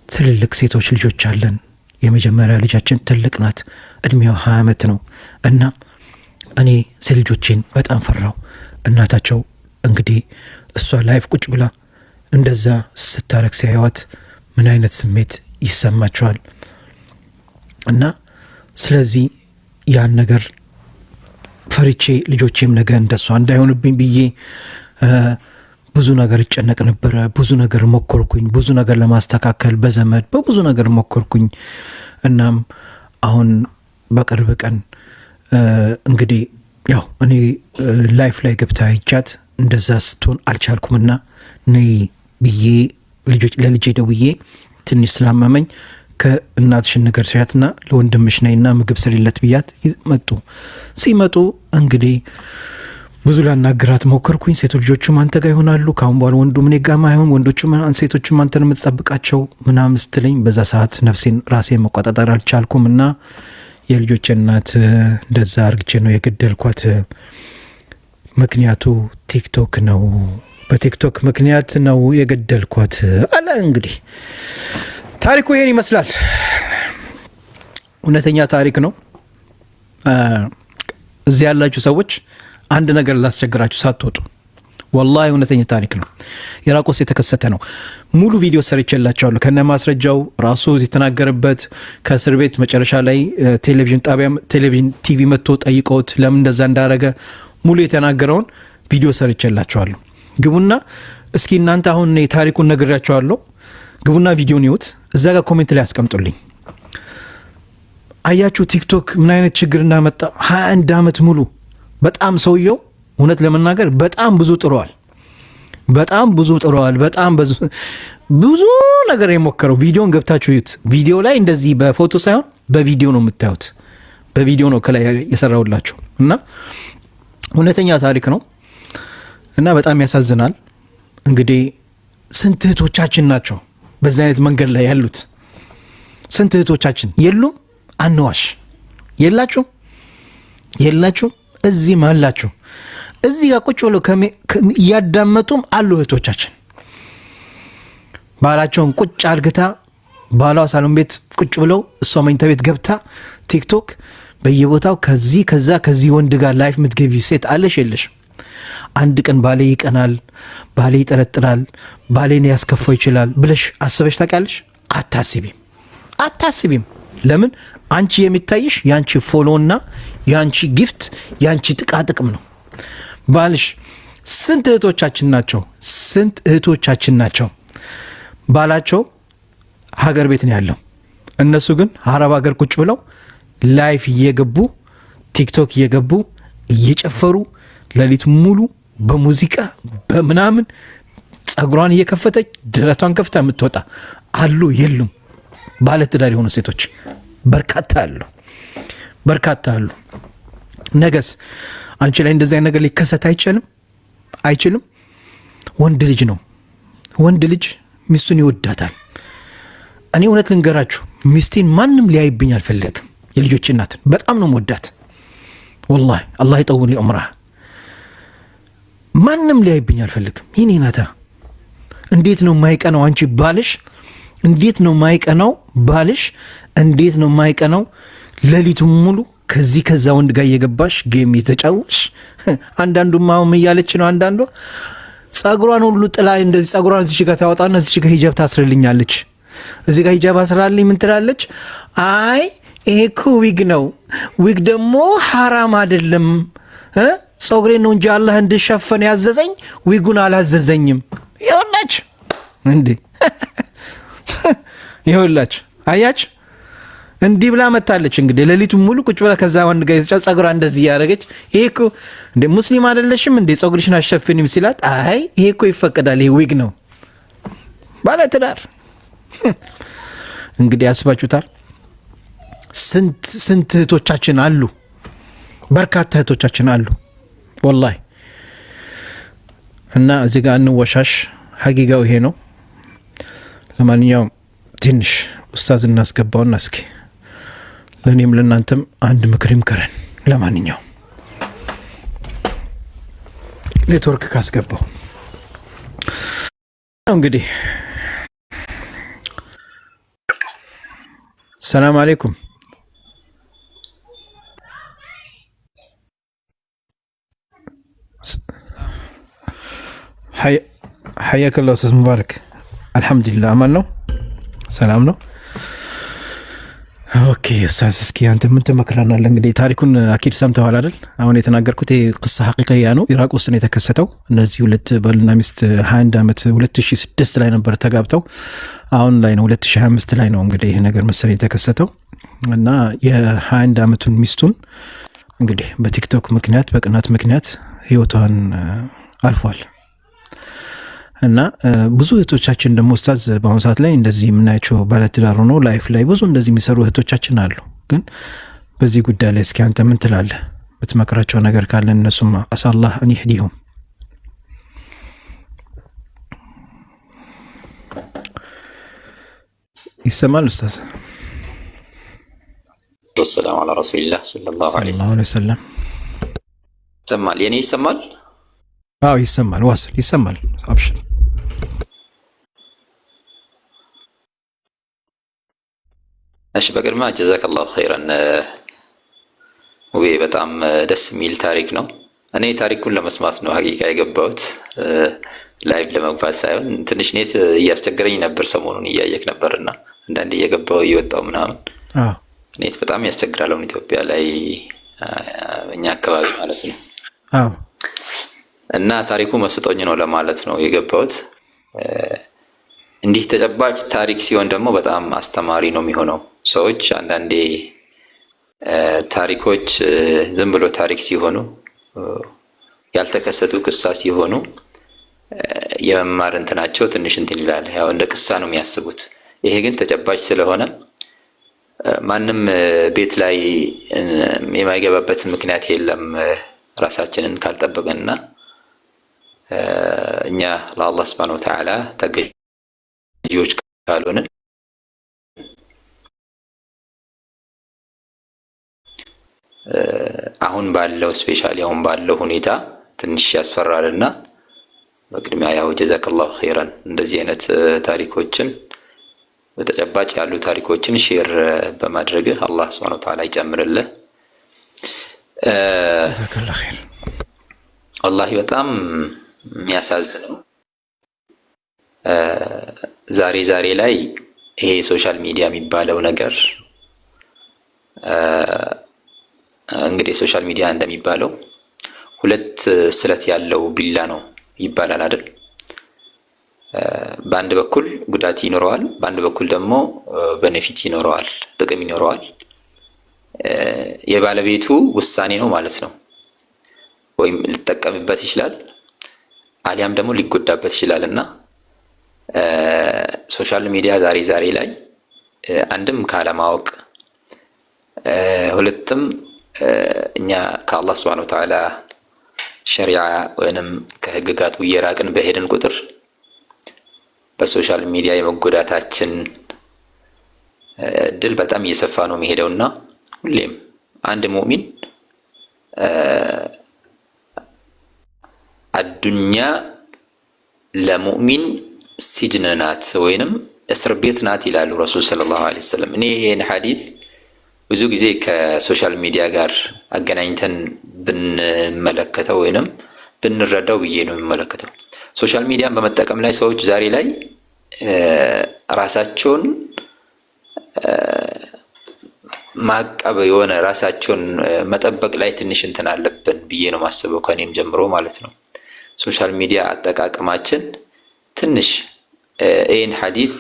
ትልልቅ ሴቶች ልጆች አለን። የመጀመሪያ ልጃችን ትልቅ ናት፣ እድሜዋ 20 ዓመት ነው እና እኔ ሴት ልጆቼን በጣም ፈራው። እናታቸው እንግዲህ እሷ ላይፍ ቁጭ ብላ እንደዛ ስታረግ ሲያዩዋት ምን አይነት ስሜት ይሰማቸዋል? እና ስለዚህ ያን ነገር ፈሪቼ ልጆቼም ነገ እንደሷ እንዳይሆንብኝ ብዬ ብዙ ነገር እጨነቅ ነበረ። ብዙ ነገር ሞከርኩኝ፣ ብዙ ነገር ለማስተካከል በዘመድ በብዙ ነገር ሞከርኩኝ። እናም አሁን በቅርብ ቀን እንግዲህ ያው እኔ ላይፍ ላይ ገብታ ይቻት እንደዛ ስትሆን አልቻልኩምና ነይ ብዬ ለልጄ ደውዬ ትንሽ ስላመመኝ ከእናትሽን ነገር ሲያትና ለወንድምሽ ነይና ምግብ ስሪለት ብያት ሲመጡ እንግዲህ ብዙ ላናግራት ሞከርኩኝ። ሴቶ ልጆቹም አንተ ጋር ይሆናሉ ካሁን በኋላ ወንዱ ምን ጋር ማይሆን ወንዶቹም ሴቶቹም አንተን የምትጠብቃቸው ምናምን ስትለኝ በዛ ሰዓት ነፍሴን ራሴን መቆጣጠር አልቻልኩም እና የልጆች እናት እንደዛ አርግቼ ነው የገደልኳት። ምክንያቱ ቲክቶክ ነው፣ በቲክቶክ ምክንያት ነው የገደልኳት አለ። እንግዲህ ታሪኩ ይሄን ይመስላል። እውነተኛ ታሪክ ነው። እዚህ ያላችሁ ሰዎች አንድ ነገር ላስቸግራችሁ ሳትወጡ፣ ወላሂ እውነተኛ ታሪክ ነው። ኢራቅ ውስጥ የተከሰተ ነው። ሙሉ ቪዲዮ ሰርቼላችኋለሁ ከነ ማስረጃው ራሱ የተናገረበት። ከእስር ቤት መጨረሻ ላይ ቴሌቪዥን ቲቪ መጥቶ ጠይቀውት ለምን እንደዛ እንዳረገ ሙሉ የተናገረውን ቪዲዮ ሰርቼላችኋለሁ። ግቡና እስኪ እናንተ አሁን ታሪኩን ነግሬያችኋለሁ። ግቡና ቪዲዮን ይዩት። እዛ ጋር ኮሜንት ላይ አስቀምጡልኝ። አያችሁ ቲክቶክ ምን አይነት ችግር እንዳመጣ። 21 ዓመት ሙሉ በጣም ሰውየው እውነት ለመናገር በጣም ብዙ ጥሯል። በጣም ብዙ ነገር የሞከረው ቪዲዮን ገብታችሁ ይዩት። ቪዲዮ ላይ እንደዚህ በፎቶ ሳይሆን በቪዲዮ ነው የምታዩት። በቪዲዮ ነው ከላይ የሰራውላችሁ እና እውነተኛ ታሪክ ነው እና በጣም ያሳዝናል። እንግዲህ ስንት እህቶቻችን ናቸው በዚህ አይነት መንገድ ላይ ያሉት? ስንት እህቶቻችን የሉም? አንዋሽ። የላችሁም? እዚህም አላችሁ። እዚህ ጋር ቁጭ ብለው እያዳመጡም አሉ እህቶቻችን። ባላቸውን ቁጭ አርግታ ባሏ ሳሎን ቤት ቁጭ ብለው እሷ መኝታ ቤት ገብታ ቲክቶክ በየቦታው ከዚህ ወንድ ጋር ላይፍ ምትገቢ ሴት አለሽ የለሽ? አንድ ቀን ባሌ ይቀናል፣ ባሌ ይጠረጥራል፣ ባሌን ያስከፋው ይችላል ብለሽ አስበሽ ታውቂያለሽ? አታስቢም። ለምን? አንቺ የሚታይሽ ያንቺ ፎሎና ያንቺ ጊፍት ያንቺ ጥቃጥቅም ነው። ባልሽ ስንት እህቶቻችን ናቸው ባላቸው ሀገር ቤት ነው ያለው። እነሱ ግን አረብ ሀገር ቁጭ ብለው ላይፍ እየገቡ ቲክቶክ እየገቡ እየጨፈሩ ሌሊት ሙሉ በሙዚቃ በምናምን ጸጉሯን እየከፈተች ድረቷን ከፍታ የምትወጣ አሉ። የሉም? ባለትዳር የሆኑ ሴቶች በርካታ አሉ። ነገስ አንቺ ላይ እንደዚህ አይነት ነገር ሊከሰት አይችልም? ወንድ ልጅ ነው። ወንድ ልጅ ሚስቱን ይወዳታል። እኔ እውነት ልንገራችሁ ሚስቴን ማንም ሊያይብኝ አልፈለግም። የልጆች እናትን በጣም ነው ወዳት። ወላሂ አላህ ይጠውል ዑምራህ። ማንም ሊያይብኝ አልፈለግም። ይህኔ ናታ። እንዴት ነው የማይቀናው አንቺ ባልሽ? እንዴት ነው የማይቀናው ሌሊቱ ሙሉ ከዛ ወንድ ጋር እየገባሽ ጌም የተጫወሽ? አንዳንዱ ማውም እያለች ነው። አንዳንዷ ጸጉሯን ሁሉ ጥላ እንደዚህ ጸጉሯን እዚህ ጋር ታወጣና እዚህ ጋር ሂጃብ ታስርልኛለች። እዚህ ጋር ሂጃብ አስራልኝ ምን ትላለች? አይ ይሄ እኮ ዊግ ነው። ዊግ ደግሞ ሐራም አይደለም። ጸጉሬን ነው እንጂ አላህ እንድሸፈን ያዘዘኝ ዊጉን አላዘዘኝም። ይኸውላችሁ አያች እንዲህ ብላ መታለች። እንግዲህ ሌሊቱን ሙሉ ቁጭ ብላ ከዛ ወንድ ጋር የተጫወተች ጸጉሯ እንደዚህ እያደረገች ይሄ እኮ እንደ ሙስሊም አይደለሽም እንደ ጸጉርሽን አሸፍንም ሲላት፣ አይ ይሄ እኮ ይፈቀዳል፣ ይሄ ዊግ ነው ባለ ትዳር። እንግዲህ ያስባችሁታል። ስንት እህቶቻችን አሉ፣ በርካታ እህቶቻችን አሉ ወላሂ። እና እዚህ ጋር እንወሻሽ፣ ሀቂቃው ይሄ ነው። ለማንኛውም ትንሽ ኡስታዝ እናስገባውና እስኪ ለእኔም ለእናንተም አንድ ምክር ይምከረን። ለማንኛውም ኔትወርክ ካስገባው እንግዲህ ሰላም አለይኩም حياك الله أستاذ مبارك. الحمد لله أمان ነው ሰላም ነው። ኦኬ ኡስታዝ እስኪ አንተ ምን ተመክረናል? እንግዲህ ታሪኩን አኪድ ሰምተዋል አይደል? አሁን የተናገርኩት ቅሳ ሐቂቀያ ነው። ኢራቅ ውስጥ ነው የተከሰተው። እነዚህ ሁለት ባልና ሚስት 21 ዓመት 2006 ላይ ነበር ተጋብተው፣ አሁን ላይ ነው 2025 ላይ ነው እንግዲህ ይሄ ነገር መሰለኝ የተከሰተው። እና የ21 ዓመቱን ሚስቱን እንግዲህ በቲክቶክ ምክንያት በቅናት ምክንያት ህይወቷን አልፏል። እና ብዙ እህቶቻችን ደግሞ ኡስታዝ በአሁኑ ሰዓት ላይ እንደዚህ የምናያቸው ባለትዳር ሆነው ላይፍ ላይ ብዙ እንደዚህ የሚሰሩ እህቶቻችን አሉ። ግን በዚህ ጉዳይ ላይ እስኪ አንተ ምን ትላለህ? ብትመክራቸው ነገር ካለ እነሱም አሳላህ አን ይህዲሁም። ይሰማል ኡስታዝ? ወሰላሙ ዐላ ረሱሊላህ ሰለላሁ ዐለይሂ ወሰለም። ይሰማል? የኔ ይሰማል? አዎ ይሰማል። ዋስል ይሰማል። አብሽር። እሺ በቅድሚያ ጀዛከላሁ ኸይረን ውቤ፣ በጣም ደስ የሚል ታሪክ ነው። እኔ ታሪኩን ለመስማት ነው ሀቂቃ የገባሁት፣ ላይቭ ለመግባት ሳይሆን። ትንሽ ኔት እያስቸገረኝ ነበር ሰሞኑን፣ እያየክ ነበርና አንዳንዴ እየገባው እየወጣው ምናምን። ኔት በጣም ያስቸግራል አሁን ኢትዮጵያ ላይ፣ እኛ አካባቢ ማለት ነው። እና ታሪኩ መስጦኝ ነው ለማለት ነው የገባሁት። እንዲህ ተጨባጭ ታሪክ ሲሆን ደግሞ በጣም አስተማሪ ነው የሚሆነው። ሰዎች አንዳንዴ ታሪኮች ዝም ብሎ ታሪክ ሲሆኑ፣ ያልተከሰቱ ቅሳ ሲሆኑ የመማር እንትናቸው ትንሽ እንትን ይላል። ያው እንደ ቅሳ ነው የሚያስቡት። ይሄ ግን ተጨባጭ ስለሆነ ማንም ቤት ላይ የማይገባበት ምክንያት የለም ራሳችንን ካልጠበቅንና እኛ ለአላህ ሱብሓነሁ ወተዓላ ተገዢዎች ካልሆንን አሁን ባለው ስፔሻሊ አሁን ባለው ሁኔታ ትንሽ ያስፈራልና በቅድሚያ ያው ጀዛከላሁ ኸይረን እንደዚህ አይነት ታሪኮችን በተጨባጭ ያሉ ታሪኮችን ሼር በማድረግ አላህ ሱብሓነሁ ወተዓላ ይጨምርልህ። ጀዛከላሁ ኸይር። ወላሂ በጣም የሚያሳዝነው ዛሬ ላይ ይሄ ሶሻል ሚዲያ የሚባለው ነገር እንግዲህ ሶሻል ሚዲያ እንደሚባለው ሁለት ስለት ያለው ቢላ ነው ይባላል አይደል? በአንድ በኩል ጉዳት ይኖረዋል፣ በአንድ በኩል ደግሞ ቤኔፊት ይኖረዋል፣ ጥቅም ይኖረዋል። የባለቤቱ ውሳኔ ነው ማለት ነው። ወይም ሊጠቀምበት ይችላል አሊያም ደግሞ ሊጎዳበት ይችላል። እና ሶሻል ሚዲያ ዛሬ ላይ አንድም ካለማወቅ፣ ሁለትም እኛ ከአላህ ሱብሓነሁ ወተዓላ ሸሪዓ ወይንም ከህግጋቱ እየራቅን በሄድን ቁጥር በሶሻል ሚዲያ የመጎዳታችን እድል በጣም እየሰፋ ነው የሚሄደውና ሁሌም አንድ ሙእሚን አዱኛ ለሙእሚን ሲጅን ናት ወይንም እስር ቤት ናት ይላሉ ረሱል ሰለላሁ ዐለይሂ ወሰለም። እኔ ይህን ሐዲስ ብዙ ጊዜ ከሶሻል ሚዲያ ጋር አገናኝተን ብንመለከተው ወይንም ብንረዳው ብዬ ነው የሚመለከተው። ሶሻል ሚዲያን በመጠቀም ላይ ሰዎች ዛሬ ላይ ራሳቸውን ማቀብ የሆነ ራሳቸውን መጠበቅ ላይ ትንሽ እንትን አለብን ብዬ ነው ማስበው፣ ከኔም ጀምሮ ማለት ነው። ሶሻል ሚዲያ አጠቃቀማችን ትንሽ ይህን ሐዲስ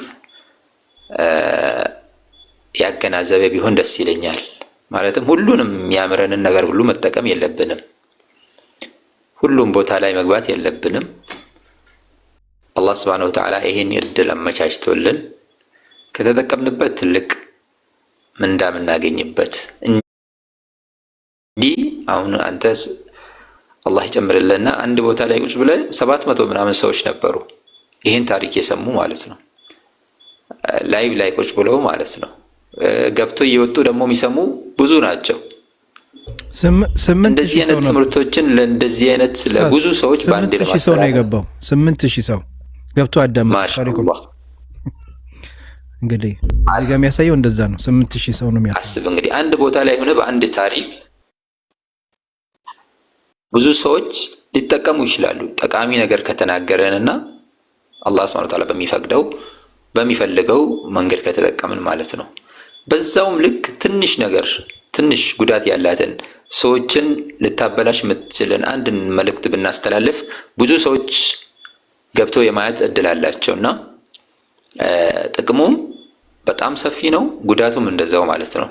ያገናዘበ ቢሆን ደስ ይለኛል። ማለትም ሁሉንም የሚያምረንን ነገር ሁሉ መጠቀም የለብንም። ሁሉም ቦታ ላይ መግባት የለብንም። አላህ ሱብሓነሁ ወተዓላ ይሄን እድል አመቻችቶልን ከተጠቀምንበት ትልቅ ምንዳ የምናገኝበት እንጂ አሁን አንተስ አላህ ይጨምርልህና አንድ ቦታ ላይ ቁጭ ብለን 700 ምናምን ሰዎች ነበሩ ይሄን ታሪክ የሰሙ ማለት ነው። ላይቭ ላይ ቁጭ ብለው ማለት ነው። ገብቶ እየወጡ ደግሞ የሚሰሙ ብዙ ናቸው። እንደዚህ አይነት ትምህርቶችን ለእንደዚህ አይነት ለብዙ ሰዎች በአንድ ለማስተላለፍ ሰው ነው የገባው። 8000 ሰው ገብቶ አዳመጠ ታሪኩን። እንግዲህ እዚህ ጋር የሚያሳየው እንደዛ ነው። 8000 ሰው ነው የሚያሳየው። አስብ እንግዲህ አንድ ቦታ ላይ ሆነ በአንድ ታሪክ ብዙ ሰዎች ሊጠቀሙ ይችላሉ። ጠቃሚ ነገር ከተናገረንና አላህ ሱብሓነሁ ወተዓላ በሚፈቅደው በሚፈልገው መንገድ ከተጠቀምን ማለት ነው። በዛውም ልክ ትንሽ ነገር ትንሽ ጉዳት ያላትን ሰዎችን ልታበላሽ የምትችልን አንድን መልእክት ብናስተላልፍ ብዙ ሰዎች ገብተው የማየት እድል አላቸውና ጥቅሙም በጣም ሰፊ ነው፣ ጉዳቱም እንደዛው ማለት ነው።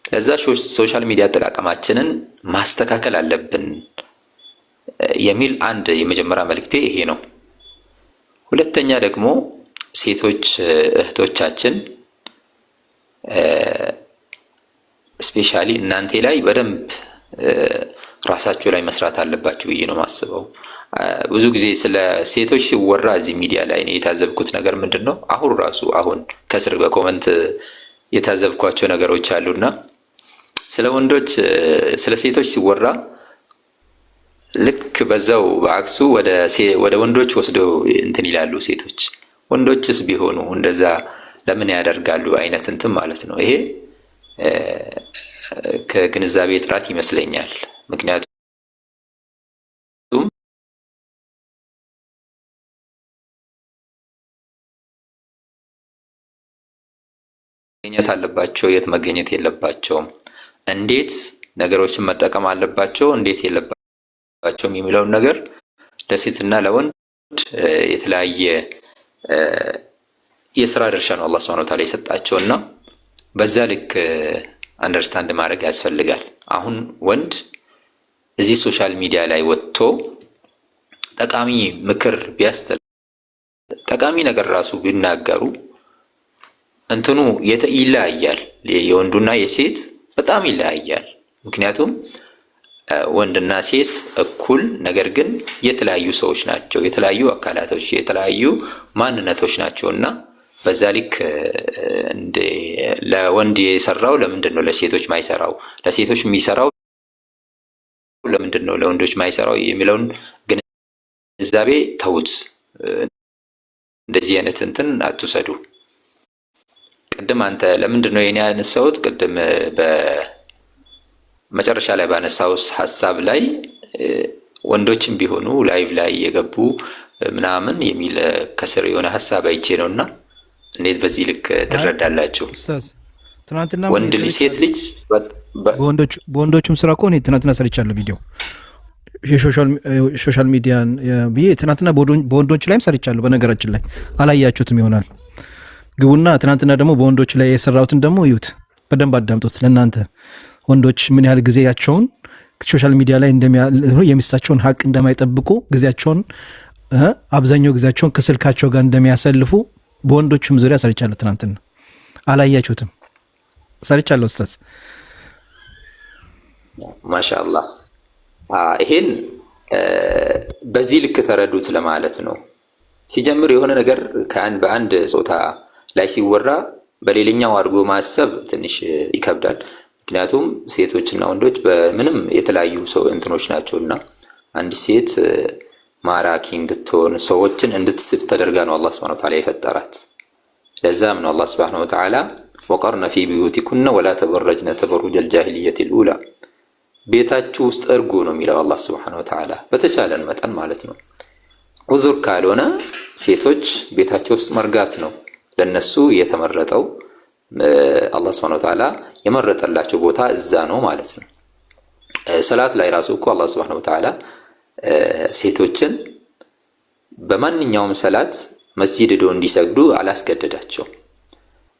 ለዛ ሶሻል ሚዲያ አጠቃቀማችንን ማስተካከል አለብን የሚል አንድ የመጀመሪያ መልእክቴ ይሄ ነው። ሁለተኛ ደግሞ ሴቶች እህቶቻችን ስፔሻሊ እናንተ ላይ በደንብ ራሳችሁ ላይ መስራት አለባችሁ ብዬ ነው የማስበው። ብዙ ጊዜ ስለ ሴቶች ሲወራ እዚህ ሚዲያ ላይ ነው የታዘብኩት ነገር ምንድነው፣ አሁን ከስር በኮመንት የታዘብኳቸው ነገሮች አሉና ስለ ወንዶች ስለ ሴቶች ሲወራ ልክ በዛው በአክሱ ወደ ወንዶች ወስደው እንትን ይላሉ ሴቶች። ወንዶችስ ቢሆኑ እንደዛ ለምን ያደርጋሉ አይነት እንትን ማለት ነው። ይሄ ከግንዛቤ ጥራት ይመስለኛል። ምክንያቱም መገኘት አለባቸው፣ የት መገኘት የለባቸውም፣ እንዴት ነገሮችን መጠቀም አለባቸው፣ እንዴት የለባቸውም የሚለውን ነገር ለሴትና ለወንድ የተለያየ የስራ ድርሻ ነው አላህ ሱብሓነሁ ወተዓላ የሰጣቸውና በዛ ልክ አንደርስታንድ ማድረግ ያስፈልጋል። አሁን ወንድ እዚህ ሶሻል ሚዲያ ላይ ወጥቶ ጠቃሚ ምክር ጠቃሚ ነገር ራሱ ቢናገሩ እንትኑ ይለያያል። የወንዱና የሴት በጣም ይለያያል። ምክንያቱም ወንድና ሴት እኩል ነገር ግን የተለያዩ ሰዎች ናቸው፣ የተለያዩ አካላቶች፣ የተለያዩ ማንነቶች ናቸውና በዛ ልክ እንደ ለወንድ የሰራው ለምንድን ነው ለሴቶች ማይሰራው፣ ለሴቶች የሚሰራው ለምንድን ነው ለወንዶች ማይሰራው የሚለውን ግንዛቤ ተውት። እንደዚህ አይነት እንትን አትውሰዱ። ቅድም አንተ ለምንድን ነው የኔ ያነሳሁት ቅድም በመጨረሻ ላይ ባነሳው ሐሳብ ላይ ወንዶችም ቢሆኑ ላይቭ ላይ የገቡ ምናምን የሚል ከስር የሆነ ሐሳብ አይቼ ነውና እንዴት በዚህ ልክ ትረዳላችሁ? ትናንትና ወንድ ልጅ ሴት ልጅ በወንዶቹም ስራ እኮ እኔ ትናንትና ሰርቻለሁ ቪዲዮ የሶሻል ሚዲያን ብዬ ትናንትና በወንዶች ላይም ሰርቻለሁ። በነገራችን ላይ አላያችሁትም ይሆናል፣ ግቡና ትናንትና ደግሞ በወንዶች ላይ የሰራሁትን ደግሞ እዩት፣ በደንብ አዳምጡት። ለእናንተ ወንዶች ምን ያህል ጊዜያቸውን ሶሻል ሚዲያ ላይ የሚስታቸውን ሀቅ እንደማይጠብቁ ጊዜያቸውን አብዛኛው ጊዜያቸውን ከስልካቸው ጋር እንደሚያሰልፉ በወንዶችም ዙሪያ ሰርቻለሁ። ትናንትና አላያችሁትም? ሰርቻለሁ ኡስታዝ። ማሻአላህ ይሄን በዚህ ልክ ተረዱት ለማለት ነው። ሲጀምር የሆነ ነገር በአንድ ጾታ ላይ ሲወራ በሌላኛው አድርጎ ማሰብ ትንሽ ይከብዳል። ምክንያቱም ሴቶችና ወንዶች በምንም የተለያዩ እንትኖች ናቸውና አንድ ሴት ማራኪ እንድትሆን ሰዎችን እንድትስብ ተደርጋ ነው አላህ ሱብሓነሁ ወተዓላ የፈጠራት። ለዛም ነው አላህ ሱብሓነሁ ወተዓላ ወቀርነ ፊ ቢዩቲኩነ ወላ ተበረጅነ ተበሩጀል ጃሂሊየቲል ኡላ፣ ቤታችሁ ውስጥ እርጉ ነው የሚለው አላህ ሱብሓነሁ ወተዓላ በተቻለን መጠን ማለት ነው። ዑዙር ካልሆነ ሴቶች ቤታቸው ውስጥ መርጋት ነው ለነሱ የተመረጠው። አላህ ሱብሓነሁ ወተዓላ የመረጠላቸው ቦታ እዛ ነው ማለት ነው። ሰላት ላይ ራሱ እኮ አላህ ሱብሓነሁ ወተዓላ ሴቶችን በማንኛውም ሰላት መስጂድ ሄደው እንዲሰግዱ አላስገደዳቸው።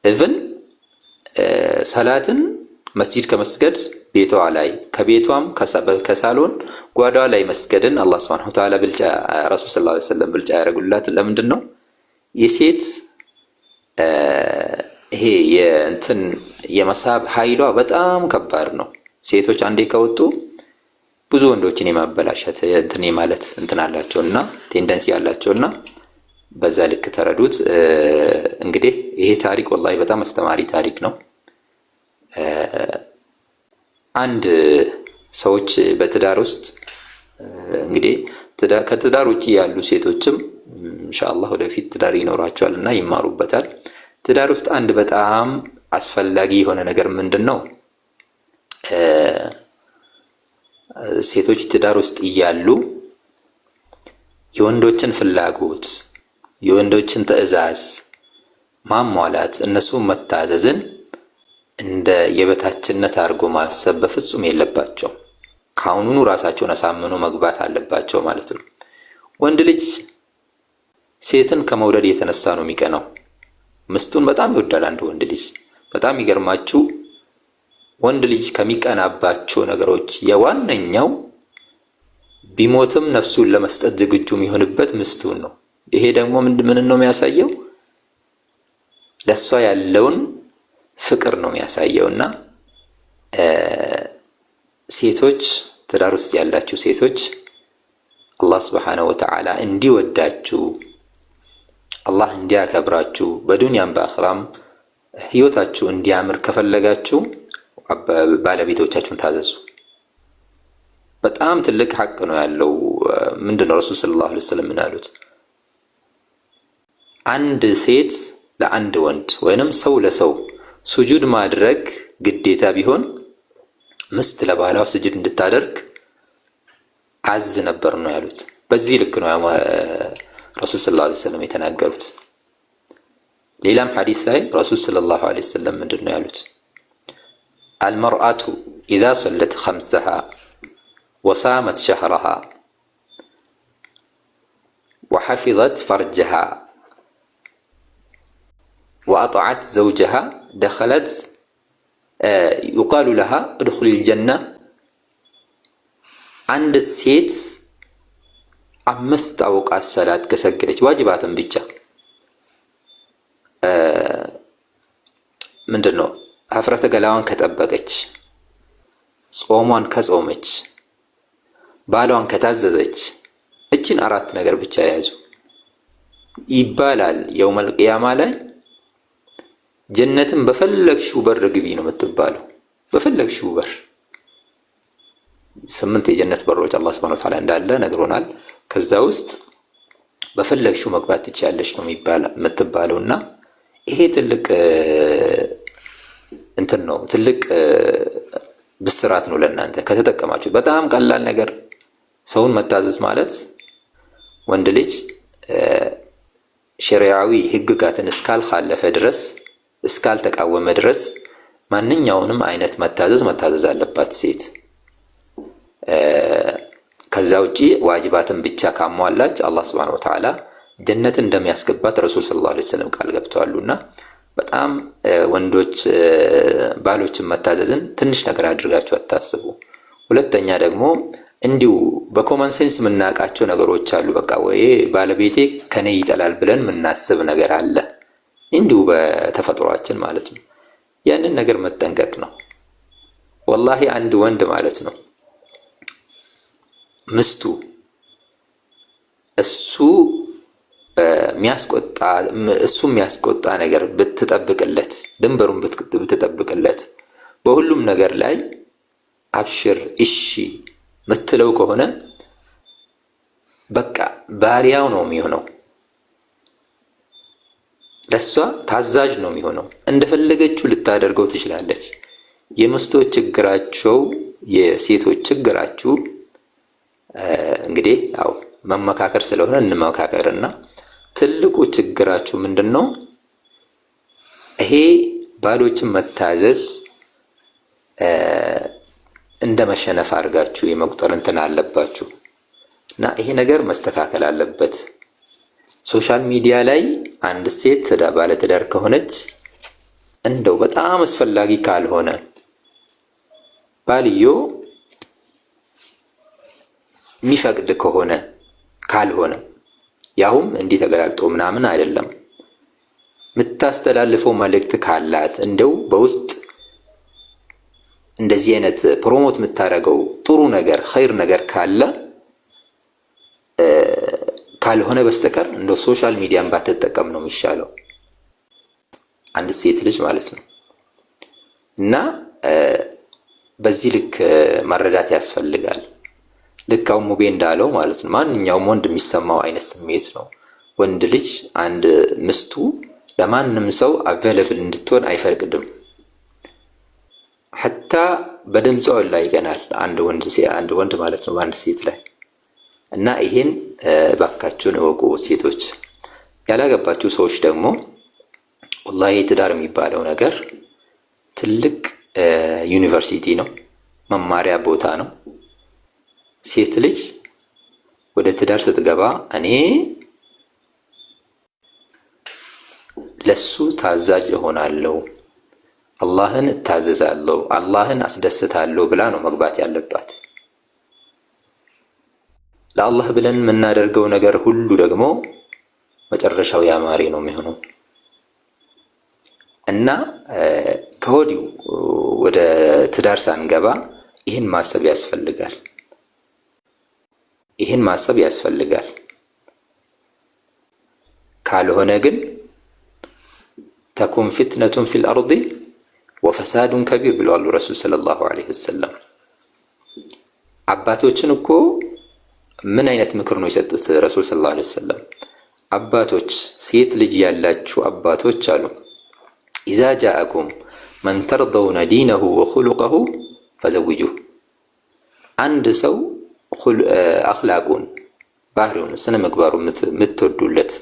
ኢቭን ሰላትን መስጂድ ከመስገድ ቤቷ ላይ ከቤቷም ከሳሎን ጓዳዋ ላይ መስገድን አላህ ሱብሓነሁ ወተዓላ ብልጫ ረሱል ሰለላሁ ዐለይሂ ወሰለም ብልጫ ያደረጉላት ለምንድን ነው? የሴት ይሄ የእንትን የመሳብ ኃይሏ በጣም ከባድ ነው። ሴቶች አንዴ ከወጡ ብዙ ወንዶችን የማበላሸት እንትን ማለት እንትን አላቸውና ቴንደንሲ አላቸውና በዛ ልክ ተረዱት። እንግዲህ ይሄ ታሪክ ወላሂ በጣም አስተማሪ ታሪክ ነው። አንድ ሰዎች በትዳር ውስጥ እንግዲህ ከትዳር ውጪ ያሉ ሴቶችም ኢንሻአላህ ወደፊት ትዳር ይኖራቸዋል እና ይማሩበታል። ትዳር ውስጥ አንድ በጣም አስፈላጊ የሆነ ነገር ምንድን ነው? ሴቶች ትዳር ውስጥ እያሉ የወንዶችን ፍላጎት የወንዶችን ትዕዛዝ ማሟላት እነሱን መታዘዝን እንደ የበታችነት አድርጎ ማሰብ በፍጹም የለባቸው። ካሁኑኑ ራሳቸውን አሳምኖ መግባት አለባቸው ማለት ነው። ወንድ ልጅ ሴትን ከመውደድ የተነሳ ነው የሚቀናው። ምስቱን በጣም ይወዳል አንድ ወንድ ልጅ። በጣም ይገርማችሁ፣ ወንድ ልጅ ከሚቀናባቸው ነገሮች የዋነኛው ቢሞትም ነፍሱን ለመስጠት ዝግጁ የሚሆንበት ምስቱን ነው። ይሄ ደግሞ ምን ነው የሚያሳየው? ለሷ ያለውን ፍቅር ነው የሚያሳየውና ሴቶች ትዳር ውስጥ ያላችሁ ሴቶች አላህ ሱብሓነሁ ወተዓላ እንዲወዳችሁ አላህ እንዲያከብራችሁ በዱንያም በአኽራም ህይወታችሁ እንዲያምር ከፈለጋችሁ ባለቤቶቻችሁን ታዘዙ። በጣም ትልቅ ሐቅ ነው ያለው። ምንድነው ረሱል ሰለላሁ ዐለይሂ ወሰለም ምን አሉት? አንድ ሴት ለአንድ ወንድ ወይንም ሰው ለሰው ሱጁድ ማድረግ ግዴታ ቢሆን ምስት ለባሏ ስጁድ እንድታደርግ አዝ ነበር ነው ያሉት። በዚህ ልክ ነው ረሱል ሰለላሁ ዐለይሂ ወሰለም የተናገሩት። ሌላም ሐዲስ ላይ ረሱል ሰለላሁ ዐለይሂ ወሰለም ምንድነው ያሉት? አልመርአቱ ኢዛ ሰለት ኸምሰሃ ወሳመት ሸህረሃ ወሐፊዘት ፈርጀሃ ወአጠዐት ዘውጀሃ ደኸለት ዩቃሉ ለሃ እድኹሊል ጀና። አንድ ሴት 5 አውቃት ሰላት ከሰገደች ዋጅባትን ብቻ ምንድነው ሀፍረተ ገላዋን ከጠበቀች፣ ጾሟን ከጾመች፣ ባሏን ከታዘዘች፣ እችን 4 ነገር ብቻ ያዙ ይባላል የውመል ቂያማ ላይ ጀነትን በፈለግሽው በር ግቢ ነው የምትባለው። በፈለግሽው በር 8 የጀነት በሮች አላህ ሱብሓነሁ ወተዓላ እንዳለ ነግሮናል። ከዛ ውስጥ በፈለግሽው መግባት ትችያለሽ ነው የምትባለውና ይሄ ትልቅ እንትን ነው፣ ትልቅ ብስራት ነው ለእናንተ ከተጠቀማችሁ። በጣም ቀላል ነገር ሰውን መታዘዝ ማለት ወንድ ልጅ ሸሪዓዊ ህግጋትን እስካልኻለፈ ድረስ እስካልተቃወመ ድረስ ማንኛውንም አይነት መታዘዝ አለባት ሴት። ከዛ ውጪ ዋጅባትን ብቻ ካሟላች አላህ ሱብሓነሁ ወተዓላ ጀነትን እንደሚያስገባት ረሱል ሰለላሁ ዐለይሂ ወሰለም ቃል ገብተዋልና በጣም ወንዶች ባሎችን መታዘዝን ትንሽ ነገር አድርጋችሁ አታስቡ። ሁለተኛ ደግሞ እንዲሁ በኮመን ሴንስ የምናውቃቸው ነገሮች አሉ። በቃ ወይ ባለቤቴ ከኔ ይጠላል ብለን የምናስብ ነገር አለ፣ እንዲሁ በተፈጥሯችን ማለት ነው። ያንን ነገር መጠንቀቅ ነው። ወላሂ አንድ ወንድ ማለት ነው ምስቱ እሱ የሚያስቆጣ ነገር ብትጠብቅለት፣ ድንበሩን ብትጠብቅለት፣ በሁሉም ነገር ላይ አብሽር እሺ ምትለው ከሆነ በቃ ባሪያው ነው የሚሆነው። ለሷ ታዛዥ ነው የሚሆነው። እንደፈለገችው ልታደርገው ትችላለች። የምስቶች ችግራቸው የሴቶች ችግራችሁ እንግዲህ ያው መመካከር ስለሆነ እንመካከርና ትልቁ ችግራችሁ ምንድነው? ይሄ ባሎችን መታዘዝ እንደ መሸነፍ አድርጋችሁ የመቁጠር እንትን አለባችሁ እና ይሄ ነገር መስተካከል አለበት። ሶሻል ሚዲያ ላይ አንድ ሴት ባለትዳር ከሆነች እንደው በጣም አስፈላጊ ካልሆነ ባልዮ የሚፈቅድ ከሆነ ካልሆነ ያውም እንዲህ ተገላልጦ ምናምን አይደለም የምታስተላልፈው መልእክት ካላት እንደው በውስጥ እንደዚህ አይነት ፕሮሞት የምታደርገው ጥሩ ነገር ኸይር ነገር ካለ ካልሆነ በስተቀር እንደው ሶሻል ሚዲያን ባትጠቀም ነው የሚሻለው አንድ ሴት ልጅ ማለት ነው። እና በዚህ ልክ መረዳት ያስፈልጋል። ልክ አሁን ሙቤ እንዳለው ማለት ነው ማንኛውም ወንድ የሚሰማው አይነት ስሜት ነው። ወንድ ልጅ አንድ ምስቱ ለማንም ሰው አቬለብል እንድትሆን አይፈቅድም። ሐታ በድምጿ ላይ ይገናል አንድ ወንድ ማለት ነው በአንድ ሴት ላይ። እና ይሄን ባካችሁን እወቁ ሴቶች። ያላገባችሁ ሰዎች ደግሞ ወላሂ ትዳር የሚባለው ነገር ትልቅ ዩኒቨርሲቲ ነው፣ መማሪያ ቦታ ነው። ሴት ልጅ ወደ ትዳር ስትገባ እኔ ለሱ ታዛዥ እሆናለሁ፣ አላህን እታዘዛለሁ፣ አላህን አስደስታለሁ ብላ ነው መግባት ያለባት። ለአላህ ብለን የምናደርገው ነገር ሁሉ ደግሞ መጨረሻው ያማረ ነው የሚሆነው። እና ከወዲሁ ወደ ትዳር ሳንገባ ይህን ማሰብ ያስፈልጋል። ካልሆነ ግን ተኩን ፊትነቱን ፊል አርዲ ወፈሳዱን ከቢር ብለዋል ረሱል ሰለላሁ ዐለይሂ ወሰለም። አባቶችን እኮ ምን አይነት ምክር ነው የሰጡት ረሱል ሰለላሁ ዐለይሂ ወሰለም? አባቶች ሴት ልጅ ያላችሁ አባቶች አሉ ኢዛ ጃአኩም መን ተርደውነ ዲነሁ ወኹሉቀሁ ፈዘውጁሁ። አንድ ሰው አኽላቁን ባህሪውን ስነ ምግባሩ የምትወዱለት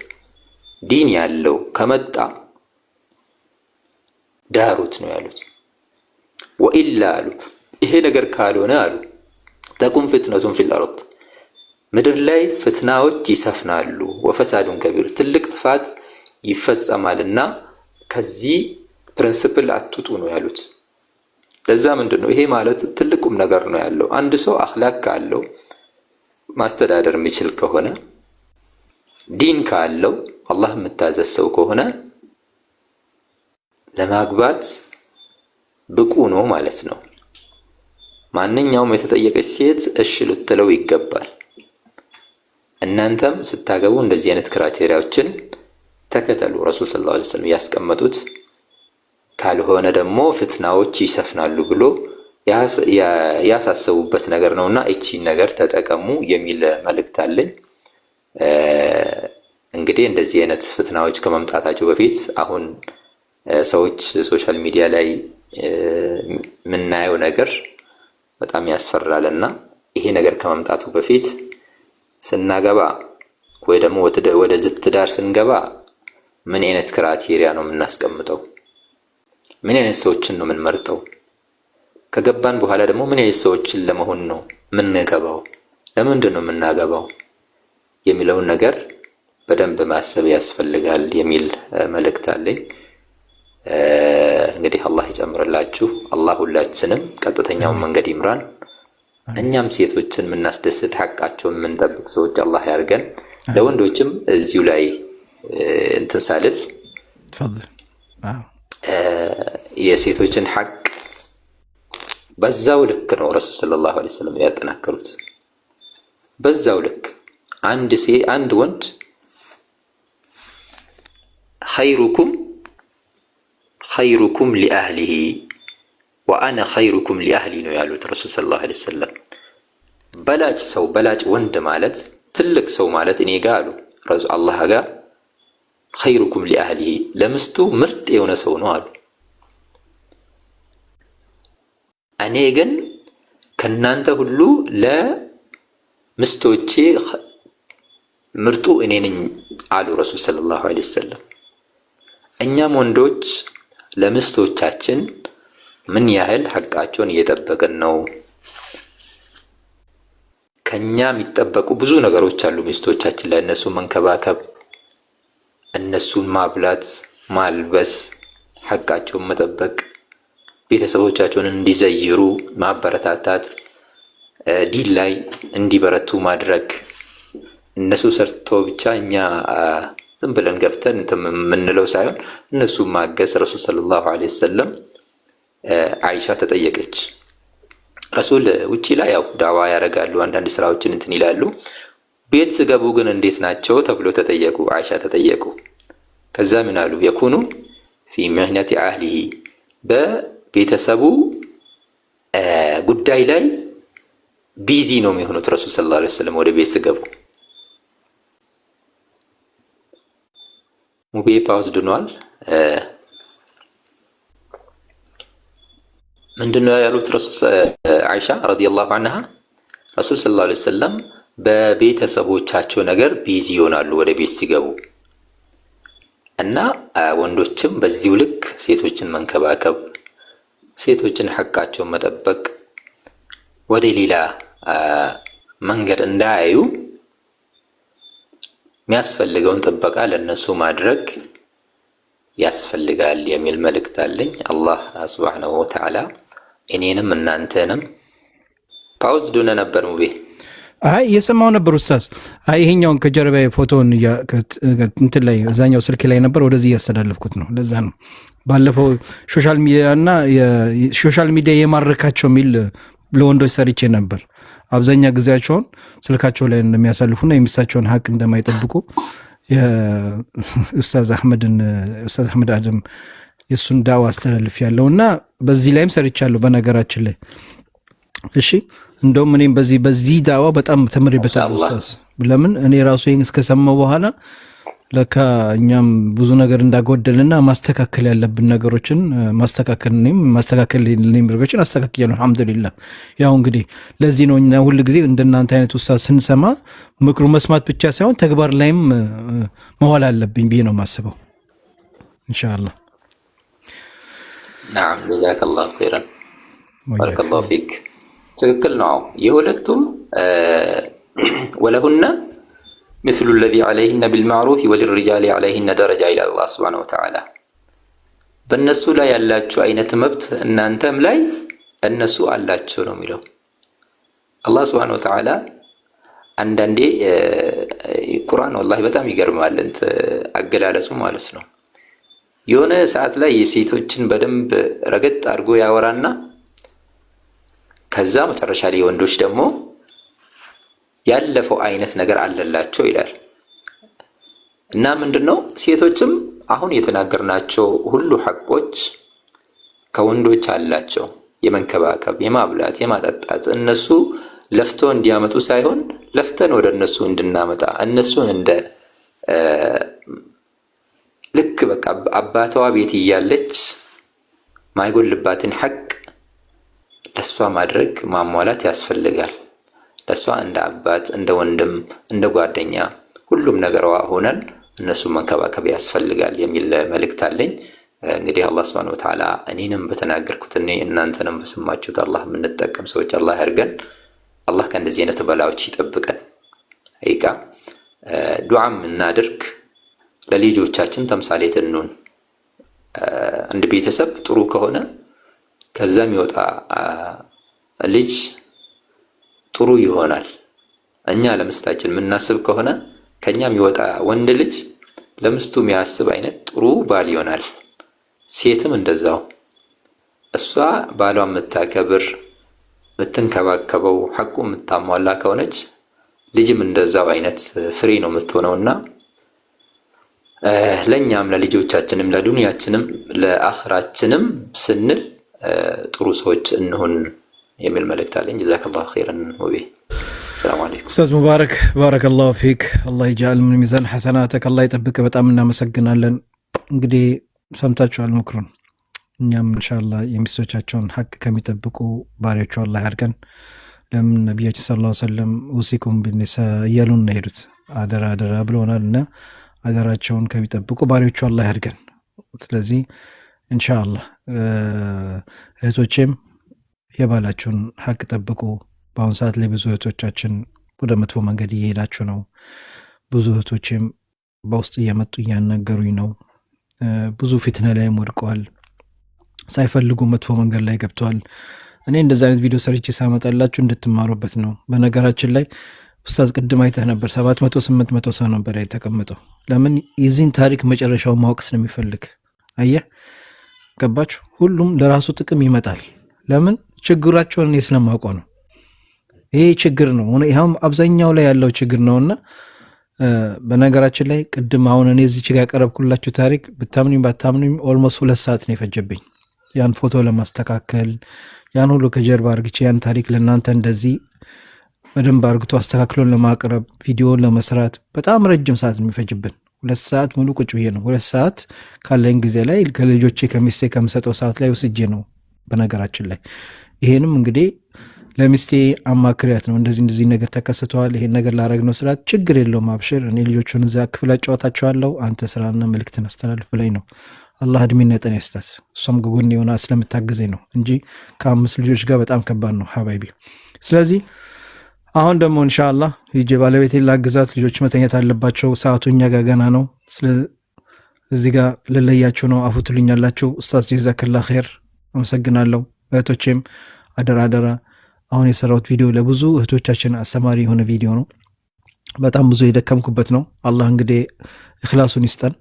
ዲን ያለው ከመጣ ዳሩት ነው ያሉት። ወኢላ አሉ ይሄ ነገር ካልሆነ አሉ ተቁም ፊትነቱን ፊል አርድ ምድር ላይ ፍትናዎች ይሰፍናሉ፣ ወፈሳዱን ከቢር ትልቅ ጥፋት ይፈጸማልና ከዚህ ፕሪንሲፕል አትውጡ ነው ያሉት። ለዛ ምንድነው ይሄ ማለት ትልቁም ነገር ነው ያለው። አንድ ሰው አኽላቅ ካለው ማስተዳደር የሚችል ከሆነ ዲን ካለው አላህ የምታዘዝ ሰው ከሆነ ለማግባት ብቁ ነው ማለት ነው። ማንኛውም የተጠየቀች ሴት እሺ ልትለው ይገባል። እናንተም ስታገቡ እንደዚህ አይነት ክራይቴሪያዎችን ተከተሉ። ረሱል ሰለላሁ ዐለይሂ ወሰለም ያስቀመጡት ካልሆነ ደግሞ ፍትናዎች ይሰፍናሉ ብሎ ያሳሰቡበት ነገር ነውና እቺን ነገር ተጠቀሙ የሚል መልእክት አለኝ። እንግዲህ እንደዚህ አይነት ፍትናዎች ከመምጣታቸው በፊት አሁን ሰዎች ሶሻል ሚዲያ ላይ የምናየው ነገር በጣም ያስፈራልና ይሄ ነገር ከመምጣቱ በፊት ስናገባ ወይ ደግሞ ወደ ትዳር ስንገባ ምን አይነት ክራይቴሪያ ነው የምናስቀምጠው? ምን አይነት ሰዎችን ነው የምንመርጠው? ከገባን በኋላ ደግሞ ምን አይነት ሰዎችን ለመሆን ነው የምንገባው? ለምንድን ነው የምናገባው የሚለውን ነገር በደንብ ማሰብ ያስፈልጋል የሚል መልእክት አለኝ። እንግዲህ አላህ ይጨምርላችሁ። አላህ ሁላችንም ቀጥተኛውን መንገድ ይምራን። እኛም ሴቶችን የምናስደስት ሐቃቸውን የምንጠብቅ ሰዎች አላህ ያርገን። ለወንዶችም እዚሁ ላይ እንትን ሳልል የሴቶችን ሐቅ በዛው ልክ ነው ረሱል ሰለላሁ ዐለይሂ ወሰለም ያጠናከሩት። በዛው ልክ አንድ ወንድ ኸይሩኩም ሊአህሊሂ ወአነ ኸይሩኩም ሊአህሊ ነው ያሉት ረሱል ሰለላሁ ዐለይሂ ወሰለም። በላጭ ወንድ ማለት ትልቅ ሰው ማለት እኔ ጋር አሉ ረሱል አላህ ጋር ኸይሩኩም ሊአህሊሂ ለምስቱ ምርጥ የሆነ ሰው ነው አሉ። እኔ ግን ከናንተ ሁሉ ለምስቶቼ ምርጡ እኔ ነኝ አሉ ረሱል ሰለላሁ ዐለይሂ ወሰለም። እኛም ወንዶች ለምስቶቻችን ምን ያህል ሐቃቸውን እየጠበቅን ነው? ከኛ የሚጠበቁ ብዙ ነገሮች አሉ። ሚስቶቻችን ላይ እነሱ መንከባከብ፣ እነሱን ማብላት፣ ማልበስ፣ ሐቃቸውን መጠበቅ፣ ቤተሰቦቻቸውን እንዲዘይሩ ማበረታታት፣ ዲን ላይ እንዲበረቱ ማድረግ፣ እነሱ ሰርቶ ብቻ እኛ ዝም ብለን ገብተን የምንለው ሳይሆን እነሱ ማገዝ። ረሱል ሰለላሁ ዐለይሂ ወሰለም አይሻ ተጠየቀች። ረሱል ውጪ ላይ ያው ዳዋ ያደርጋሉ፣ አንዳንድ ስራዎችን እንትን ይላሉ፣ ቤት ስገቡ ግን እንዴት ናቸው ተብሎ ተጠየቁ። አይሻ ተጠየቁ። ከዛ ምን አሉ? የኩኑ ፊ ምህነቲ አህሊሂ በቤተሰቡ ጉዳይ ላይ ቢዚ ነው የሚሆኑት ረሱል ሰለላሁ ዐለይሂ ወሰለም ወደ ቤት ስገቡ። ሙቤ ፓውዝ ድኗል። ምንድነው ያሉት አይሻ ረዲየላሁ ዐንሃ? ረሱል ሰለላሁ ዐለይሂ ወሰለም በቤተሰቦቻቸው ነገር ቢዚ ይሆናሉ ወደ ቤት ሲገቡ እና ወንዶችም በዚሁ ልክ ሴቶችን መንከባከብ፣ ሴቶችን ሐቃቸውን መጠበቅ፣ ወደ ሌላ መንገድ እንዳያዩ የሚያስፈልገውን ጥበቃ ለነሱ ማድረግ ያስፈልጋል የሚል መልእክት አለኝ። አላህ ሱብሓነሁ ወተዓላ እኔንም እናንተንም ፓውዝ ዶነ ነበር ሙቤ አይ እየሰማው ነበር ኡስታዝ። አይ ይሄኛውን ከጀርባ ፎቶውን እንትን ላይ እዛኛው ስልክ ላይ ነበር፣ ወደዚህ እያስተላለፍኩት ነው። ለዛ ነው ባለፈው ሶሻል ሚዲያ የማረካቸው የሚል ለወንዶች ሰርቼ ነበር። አብዛኛ ጊዜያቸውን ስልካቸው ላይ እንደሚያሳልፉና የሚስታቸውን ሀቅ እንደማይጠብቁ ኡስታዝ አህመድ አደም የእሱን ዳዋ አስተላልፍ ያለውና በዚህ ላይም ሰርቻለሁ በነገራችን ላይ። እሺ እንደውም እኔም በዚህ ዳዋ በጣም ተምሬበታለሁ ኡስታዝ። ለምን እኔ ራሱ ይሄን እስከሰማው በኋላ ለካ እኛም ብዙ ነገር እንዳጎደልና ማስተካከል ያለብን ነገሮችን ማስተካከል ነገሮችን አስተካክያለሁ አልሐምዱሊላህ። ያው እንግዲህ ለዚህ ነው እኛ ሁሉ ጊዜ እንደናንተ አይነት ኡስታዝ ስንሰማ ምክሩ መስማት ብቻ ሳይሆን ተግባር ላይም መዋል አለብኝ ብዬ ነው የማስበው። ኢንሻአላህ ናም ጀዛከላሁ ኸይራን ባረከላሁ ፊክ። ትክክል ነው። የሁለቱም ወለሁነ مثل الذي عليهن بالمعروف وللرجال عليهن درجة إلى الله سبحانه وتعالى በእነሱ ላይ ያላችሁ አይነት መብት እናንተም ላይ እነሱ አላችሁ ነው የሚለው አላህ سبحانه وتعالى። አንዳንዴ ቁርአን ወላሂ በጣም ይገርማል አገላለጹ ማለት ነው። የሆነ ሰዓት ላይ የሴቶችን በደንብ ረገጥ አድርጎ ያወራና ከዛ መጨረሻ ላይ ወንዶች ደግሞ ያለፈው አይነት ነገር አለላቸው ይላል። እና ምንድነው ሴቶችም አሁን የተናገርናቸው ሁሉ ሐቆች ከወንዶች አላቸው። የመንከባከብ፣ የማብላት፣ የማጠጣት እነሱ ለፍቶ እንዲያመጡ ሳይሆን ለፍተን ወደ እነሱ እንድናመጣ እነሱን እንደ ልክ በቃ አባቷ ቤት እያለች ማይጎልባትን ሐቅ ለሷ ማድረግ ማሟላት ያስፈልጋል። ለሷ እንደ አባት፣ እንደ ወንድም፣ እንደ ጓደኛ ሁሉም ነገሯ ሆነን እነሱ መንከባከብ ያስፈልጋል የሚል መልእክት አለኝ። እንግዲህ አላህ Subhanahu Wa Ta'ala እኔንም በተናገርኩት እናንተንም በሰማችሁት አላህ የምንጠቀም ሰዎች አላህ ያርገን። አላህ ከእንደዚህ አይነት በላዎች ይጠብቀን። አይካ ዱዓም እናድርግ፣ ለልጆቻችን ተምሳሌት እንሁን። እንደ ቤተሰብ ጥሩ ከሆነ ከዛም ይወጣ ልጅ ጥሩ ይሆናል። እኛ ለምስታችን የምናስብ ከሆነ ከኛም ይወጣ ወንድ ልጅ ለምስቱ የሚያስብ አይነት ጥሩ ባል ይሆናል። ሴትም እንደዛው እሷ ባሏን የምታከብር የምትንከባከበው ሐቁ የምታሟላ ከሆነች ልጅም እንደዛው አይነት ፍሬ ነው የምትሆነውና ለኛም ለልጆቻችንም ለዱንያችንም ለአኽራችንም ስንል ጥሩ ሰዎች እንሁን የሚል መልእክት አለኝ። ጀዛከላሁ ኸይረን ወቢ ሰላም አለይኩም። ኡስታዝ ሙባረክ ባረከላሁ ፊክ። አላህ ይጃል ምን ሚዛን ሐሰናተክ አላህ ይጠብቅ። በጣም እናመሰግናለን። እንግዲህ ሰምታችኋል ምክሩን። እኛም ኢንሻአላህ የሚስቶቻቸውን ሐቅ ከሚጠብቁ ባሪያቸው አላህ ያድርገን። ለምን ነብያችን ሰለላሁ ዐለይሂ ወሰለም ኡሲኩም ቢኒሳ እያሉን ነው ሄዱት። አደራ አደራ ብለውናልና አደራቸውን ከሚጠብቁ ባሪያቸው አላህ ያድርገን። ስለዚህ ኢንሻአላህ እህቶቼም የባላችሁን ሐቅ ጠብቁ። በአሁኑ ሰዓት ላይ ብዙ እህቶቻችን ወደ መጥፎ መንገድ እየሄዳችሁ ነው። ብዙ እህቶቼም በውስጥ እየመጡ እያናገሩኝ ነው። ብዙ ፊትና ላይም ወድቀዋል። ሳይፈልጉ መጥፎ መንገድ ላይ ገብተዋል። እኔ እንደዚህ አይነት ቪዲዮ ሰርቼ ሳመጣላችሁ እንድትማሩበት ነው። በነገራችን ላይ ኡስታዝ ቅድም አይተህ ነበር 700 800 ሰው ነበር የተቀመጠው። ለምን? የዚህን ታሪክ መጨረሻው ማወቅ ስለሚፈልግ። አየህ፣ ገባችሁ? ሁሉም ለራሱ ጥቅም ይመጣል። ለምን? ችግራቸውን እኔ ስለማውቀው ነው። ይሄ ችግር ነው፣ ይኸውም አብዛኛው ላይ ያለው ችግር ነውና በነገራችን ላይ ቅድም አሁን እኔ እዚች ጋር ያቀረብኩላችሁ ታሪክ ብታምኑኝ ባታምኑኝ ኦልሞስት 2 ሰዓት ነው የፈጀብኝ ያን ፎቶ ለማስተካከል ያን ሁሉ ከጀርባ አርግቼ ያን ታሪክ ለእናንተ እንደዚህ በደንብ አርግቶ አስተካክሎን ለማቅረብ ቪዲዮን ለመስራት በጣም ረጅም ሰዓት የሚፈጅብን 2 ሰዓት ሙሉ ቁጭ ብዬ ነው 2 ሰዓት ካለኝ ጊዜ ላይ ከልጆቼ ከሚስቴ ከምሰጠው ሰዓት ላይ ወስጄ ነው። በነገራችን ላይ ይሄንም እንግዲህ ለሚስቴ አማክሪያት ነው እንደዚህ ነገር ተከስተዋል ይሄን ነገር ላረግ ነው ስላት ችግር የለውም አብሽር እኔ ልጆቹን እዛ ክፍል አጫወታቸዋለሁ አንተ ስራና መልእክትን አስተላልፍ ብላኝ ነው። አላህ እድሜና ጤና ይስጣት። እሷም ጎጎን የሆነ ስለምታግዘኝ ነው እንጂ ከ5 ልጆች ጋር በጣም ከባድ ነው ሀባይቢ። ስለዚህ አሁን ደግሞ ኢንሻአላህ ሂጄ ባለቤቴን ላግዛት፣ ልጆች መተኛት አለባቸው፣ ሰዓቱ እኛ ጋር ገና ነው። እዚህ ጋር ልለያችሁ ነው። አፉ ትሉኛላችሁ። ኡስታዝ ጀዛከላህ ኸይር አመሰግናለሁ። እህቶቼም አደራ አሁን የሰራሁት ቪዲዮ ለብዙ እህቶቻችን አስተማሪ የሆነ ቪዲዮ ነው። በጣም ብዙ የደከምኩበት ነው። አላህ እንግዲህ እኽላሱን ይስጠን።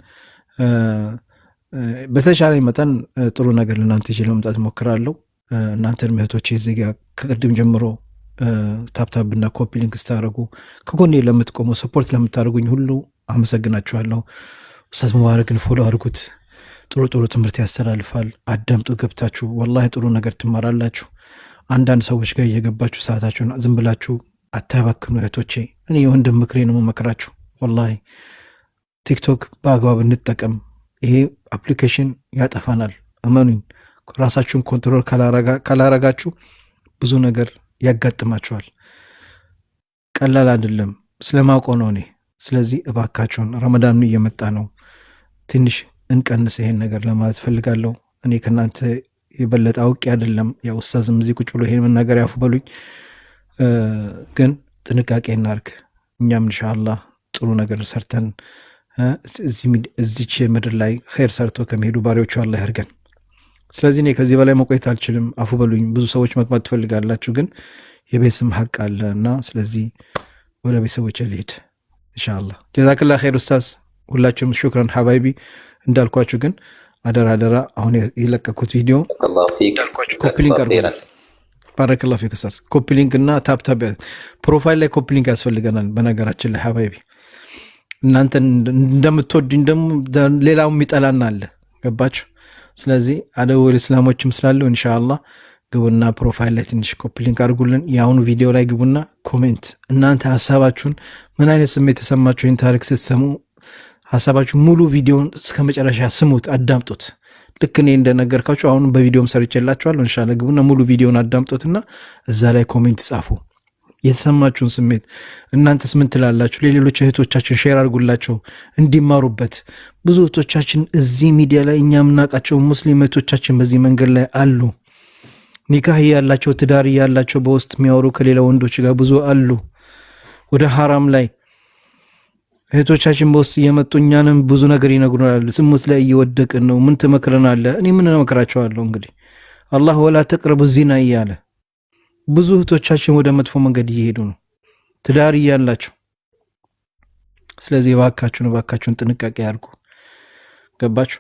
በተሻለ መጠን ጥሩ ነገር ለእናንተ ይዤ ለመምጣት እሞክራለሁ። እናንተን እህቶቼ እዚህ ጋር ከቅድም ጀምሮ ታብታብና ኮፒ ሊንክ ስታደርጉ ከጎኔ ለምትቆሙ ሰፖርት ለምታደርጉኝ ሁሉ አመሰግናችኋለሁ። ኡስታዝ ሙባረክን ፎሎ አድርጉት። ጥሩ ትምህርት ያስተላልፋል። አዳምጡ ገብታችሁ፣ ወላሂ ጥሩ ነገር ትማራላችሁ። አንዳንድ ሰዎች ጋር እየገባችሁ ሰዓታችሁን ዝም ብላችሁ አታባክኑ እህቶቼ። እኔ የወንድም ምክሬ ነው መመክራችሁ። ወላሂ ቲክቶክ በአግባብ እንጠቀም። ይሄ አፕሊኬሽን ያጠፋናል። እመኑኝ፣ ራሳችሁን ኮንትሮል ካላረጋችሁ ብዙ ነገር ያጋጥማችኋል። ቀላል አይደለም፣ ስለማውቀው ነው እኔ። ስለዚህ እባካችሁን ረመዳኑ እየመጣ ነው፣ ትንሽ እንቀንስ ይሄን ነገር ለማለት ፈልጋለሁ። እኔ ከእናንተ የበለጠ አውቄ አይደለም። ያው ኡስታዝም እዚህ ቁጭ ብሎ ይሄን መናገር ያፉ በሉኝ፣ ግን ጥንቃቄ እናርግ። እኛም ኢንሻአላህ ጥሩ ነገር ሰርተን እዚች ምድር ላይ ኸይር ሰርቶ ከሚሄዱ ባሪዎቹ አላህ ያርገን። ስለዚህ እኔ ከዚህ በላይ መቆየት አልችልም። አፉ በሉኝ። ብዙ ሰዎች መግባት ትፈልጋላችሁ፣ ግን የቤተሰብ ሀቅ አለ እና ስለዚህ ወደ ቤተሰቦች ልሄድ ኢንሻአላህ። ጀዛከላህ ኸይር ኡስታዝ፣ ሁላችሁም ሹክራን ሀባይቢ። እንዳልኳችሁ ግን አደራ አሁን የለቀኩት ቪዲዮ ኮፒሊንክ አድርጉ። ባረከላሁ ፊክ ኡስታዝ። ኮፒሊንክ እና ታፕታፕ ፕሮፋይል ላይ ኮፒሊንክ ያስፈልገናል። በነገራችን ላይ ሀባይቢ እናንተ እንደምትወዱኝ ደግሞ ሌላው የሚጠላና አለ፣ ገባችሁ? ስለዚህ አደወል እስላሞችም ስላለው ኢንሻአላህ ግቡና ፕሮፋይል ላይ ትንሽ ኮፒሊንክ አድርጉልን። የአሁኑ ቪዲዮ ላይ ግቡና ኮሜንት፣ እናንተ ሀሳባችሁን ምን አይነት ስሜት የተሰማችሁ ይህን ታሪክ ስትሰሙ ሀሳባችሁ ሙሉ ቪዲዮን እስከ መጨረሻ ስሙት፣ አዳምጡት። ልክ እኔ እንደነገርካችሁ አሁን በቪዲዮም ሰርቼላችኋለሁ። ኢንሻአላህ ግቡና ሙሉ ቪዲዮን አዳምጡትና እዛ ላይ ኮሜንት ጻፉ፣ የተሰማችሁን ስሜት። እናንተስ ምን ትላላችሁ? ለሌሎች እህቶቻችን ሼር አድርጉላቸው እንዲማሩበት። ብዙ እህቶቻችን እዚህ ሚዲያ ላይ እኛ የምናውቃቸው ሙስሊም እህቶቻችን በዚህ መንገድ ላይ አሉ። ኒካህ ያላቸው ትዳር ያላቸው በውስጥ የሚያወሩ ከሌላ ወንዶች ጋር ብዙ አሉ። ወደ ሐራም ላይ እህቶቻችን በውስጥ እየመጡ እኛንም ብዙ ነገር ይነግሩናል። ስሙት ላይ እየወደቅን ነው። ምን ትመክረናለህ? እኔ ምን እመክራቸዋለሁ? እንግዲህ አላህ ወላ ተቅረቡ ዚና እያለ ብዙ እህቶቻችን ወደ መጥፎ መንገድ እየሄዱ ነው ትዳር እያላቸው። ስለዚህ እባካችሁን ጥንቃቄ ያድርጉ። ገባችሁ?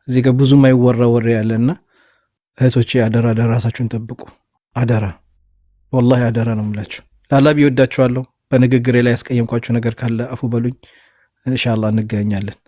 እዚህ ጋር ብዙ ማይወራ ወሬ ያለና እህቶቼ አደራ ራሳችሁን ጠብቁ። አደራ ወላሂ አደራ ነው የምላችሁ። ላላቢ ይወዳችኋለሁ። በንግግሬ ላይ ያስቀየምኳችሁ ነገር ካለ አፉ በሉኝ። ኢንሻአላህ እንገናኛለን።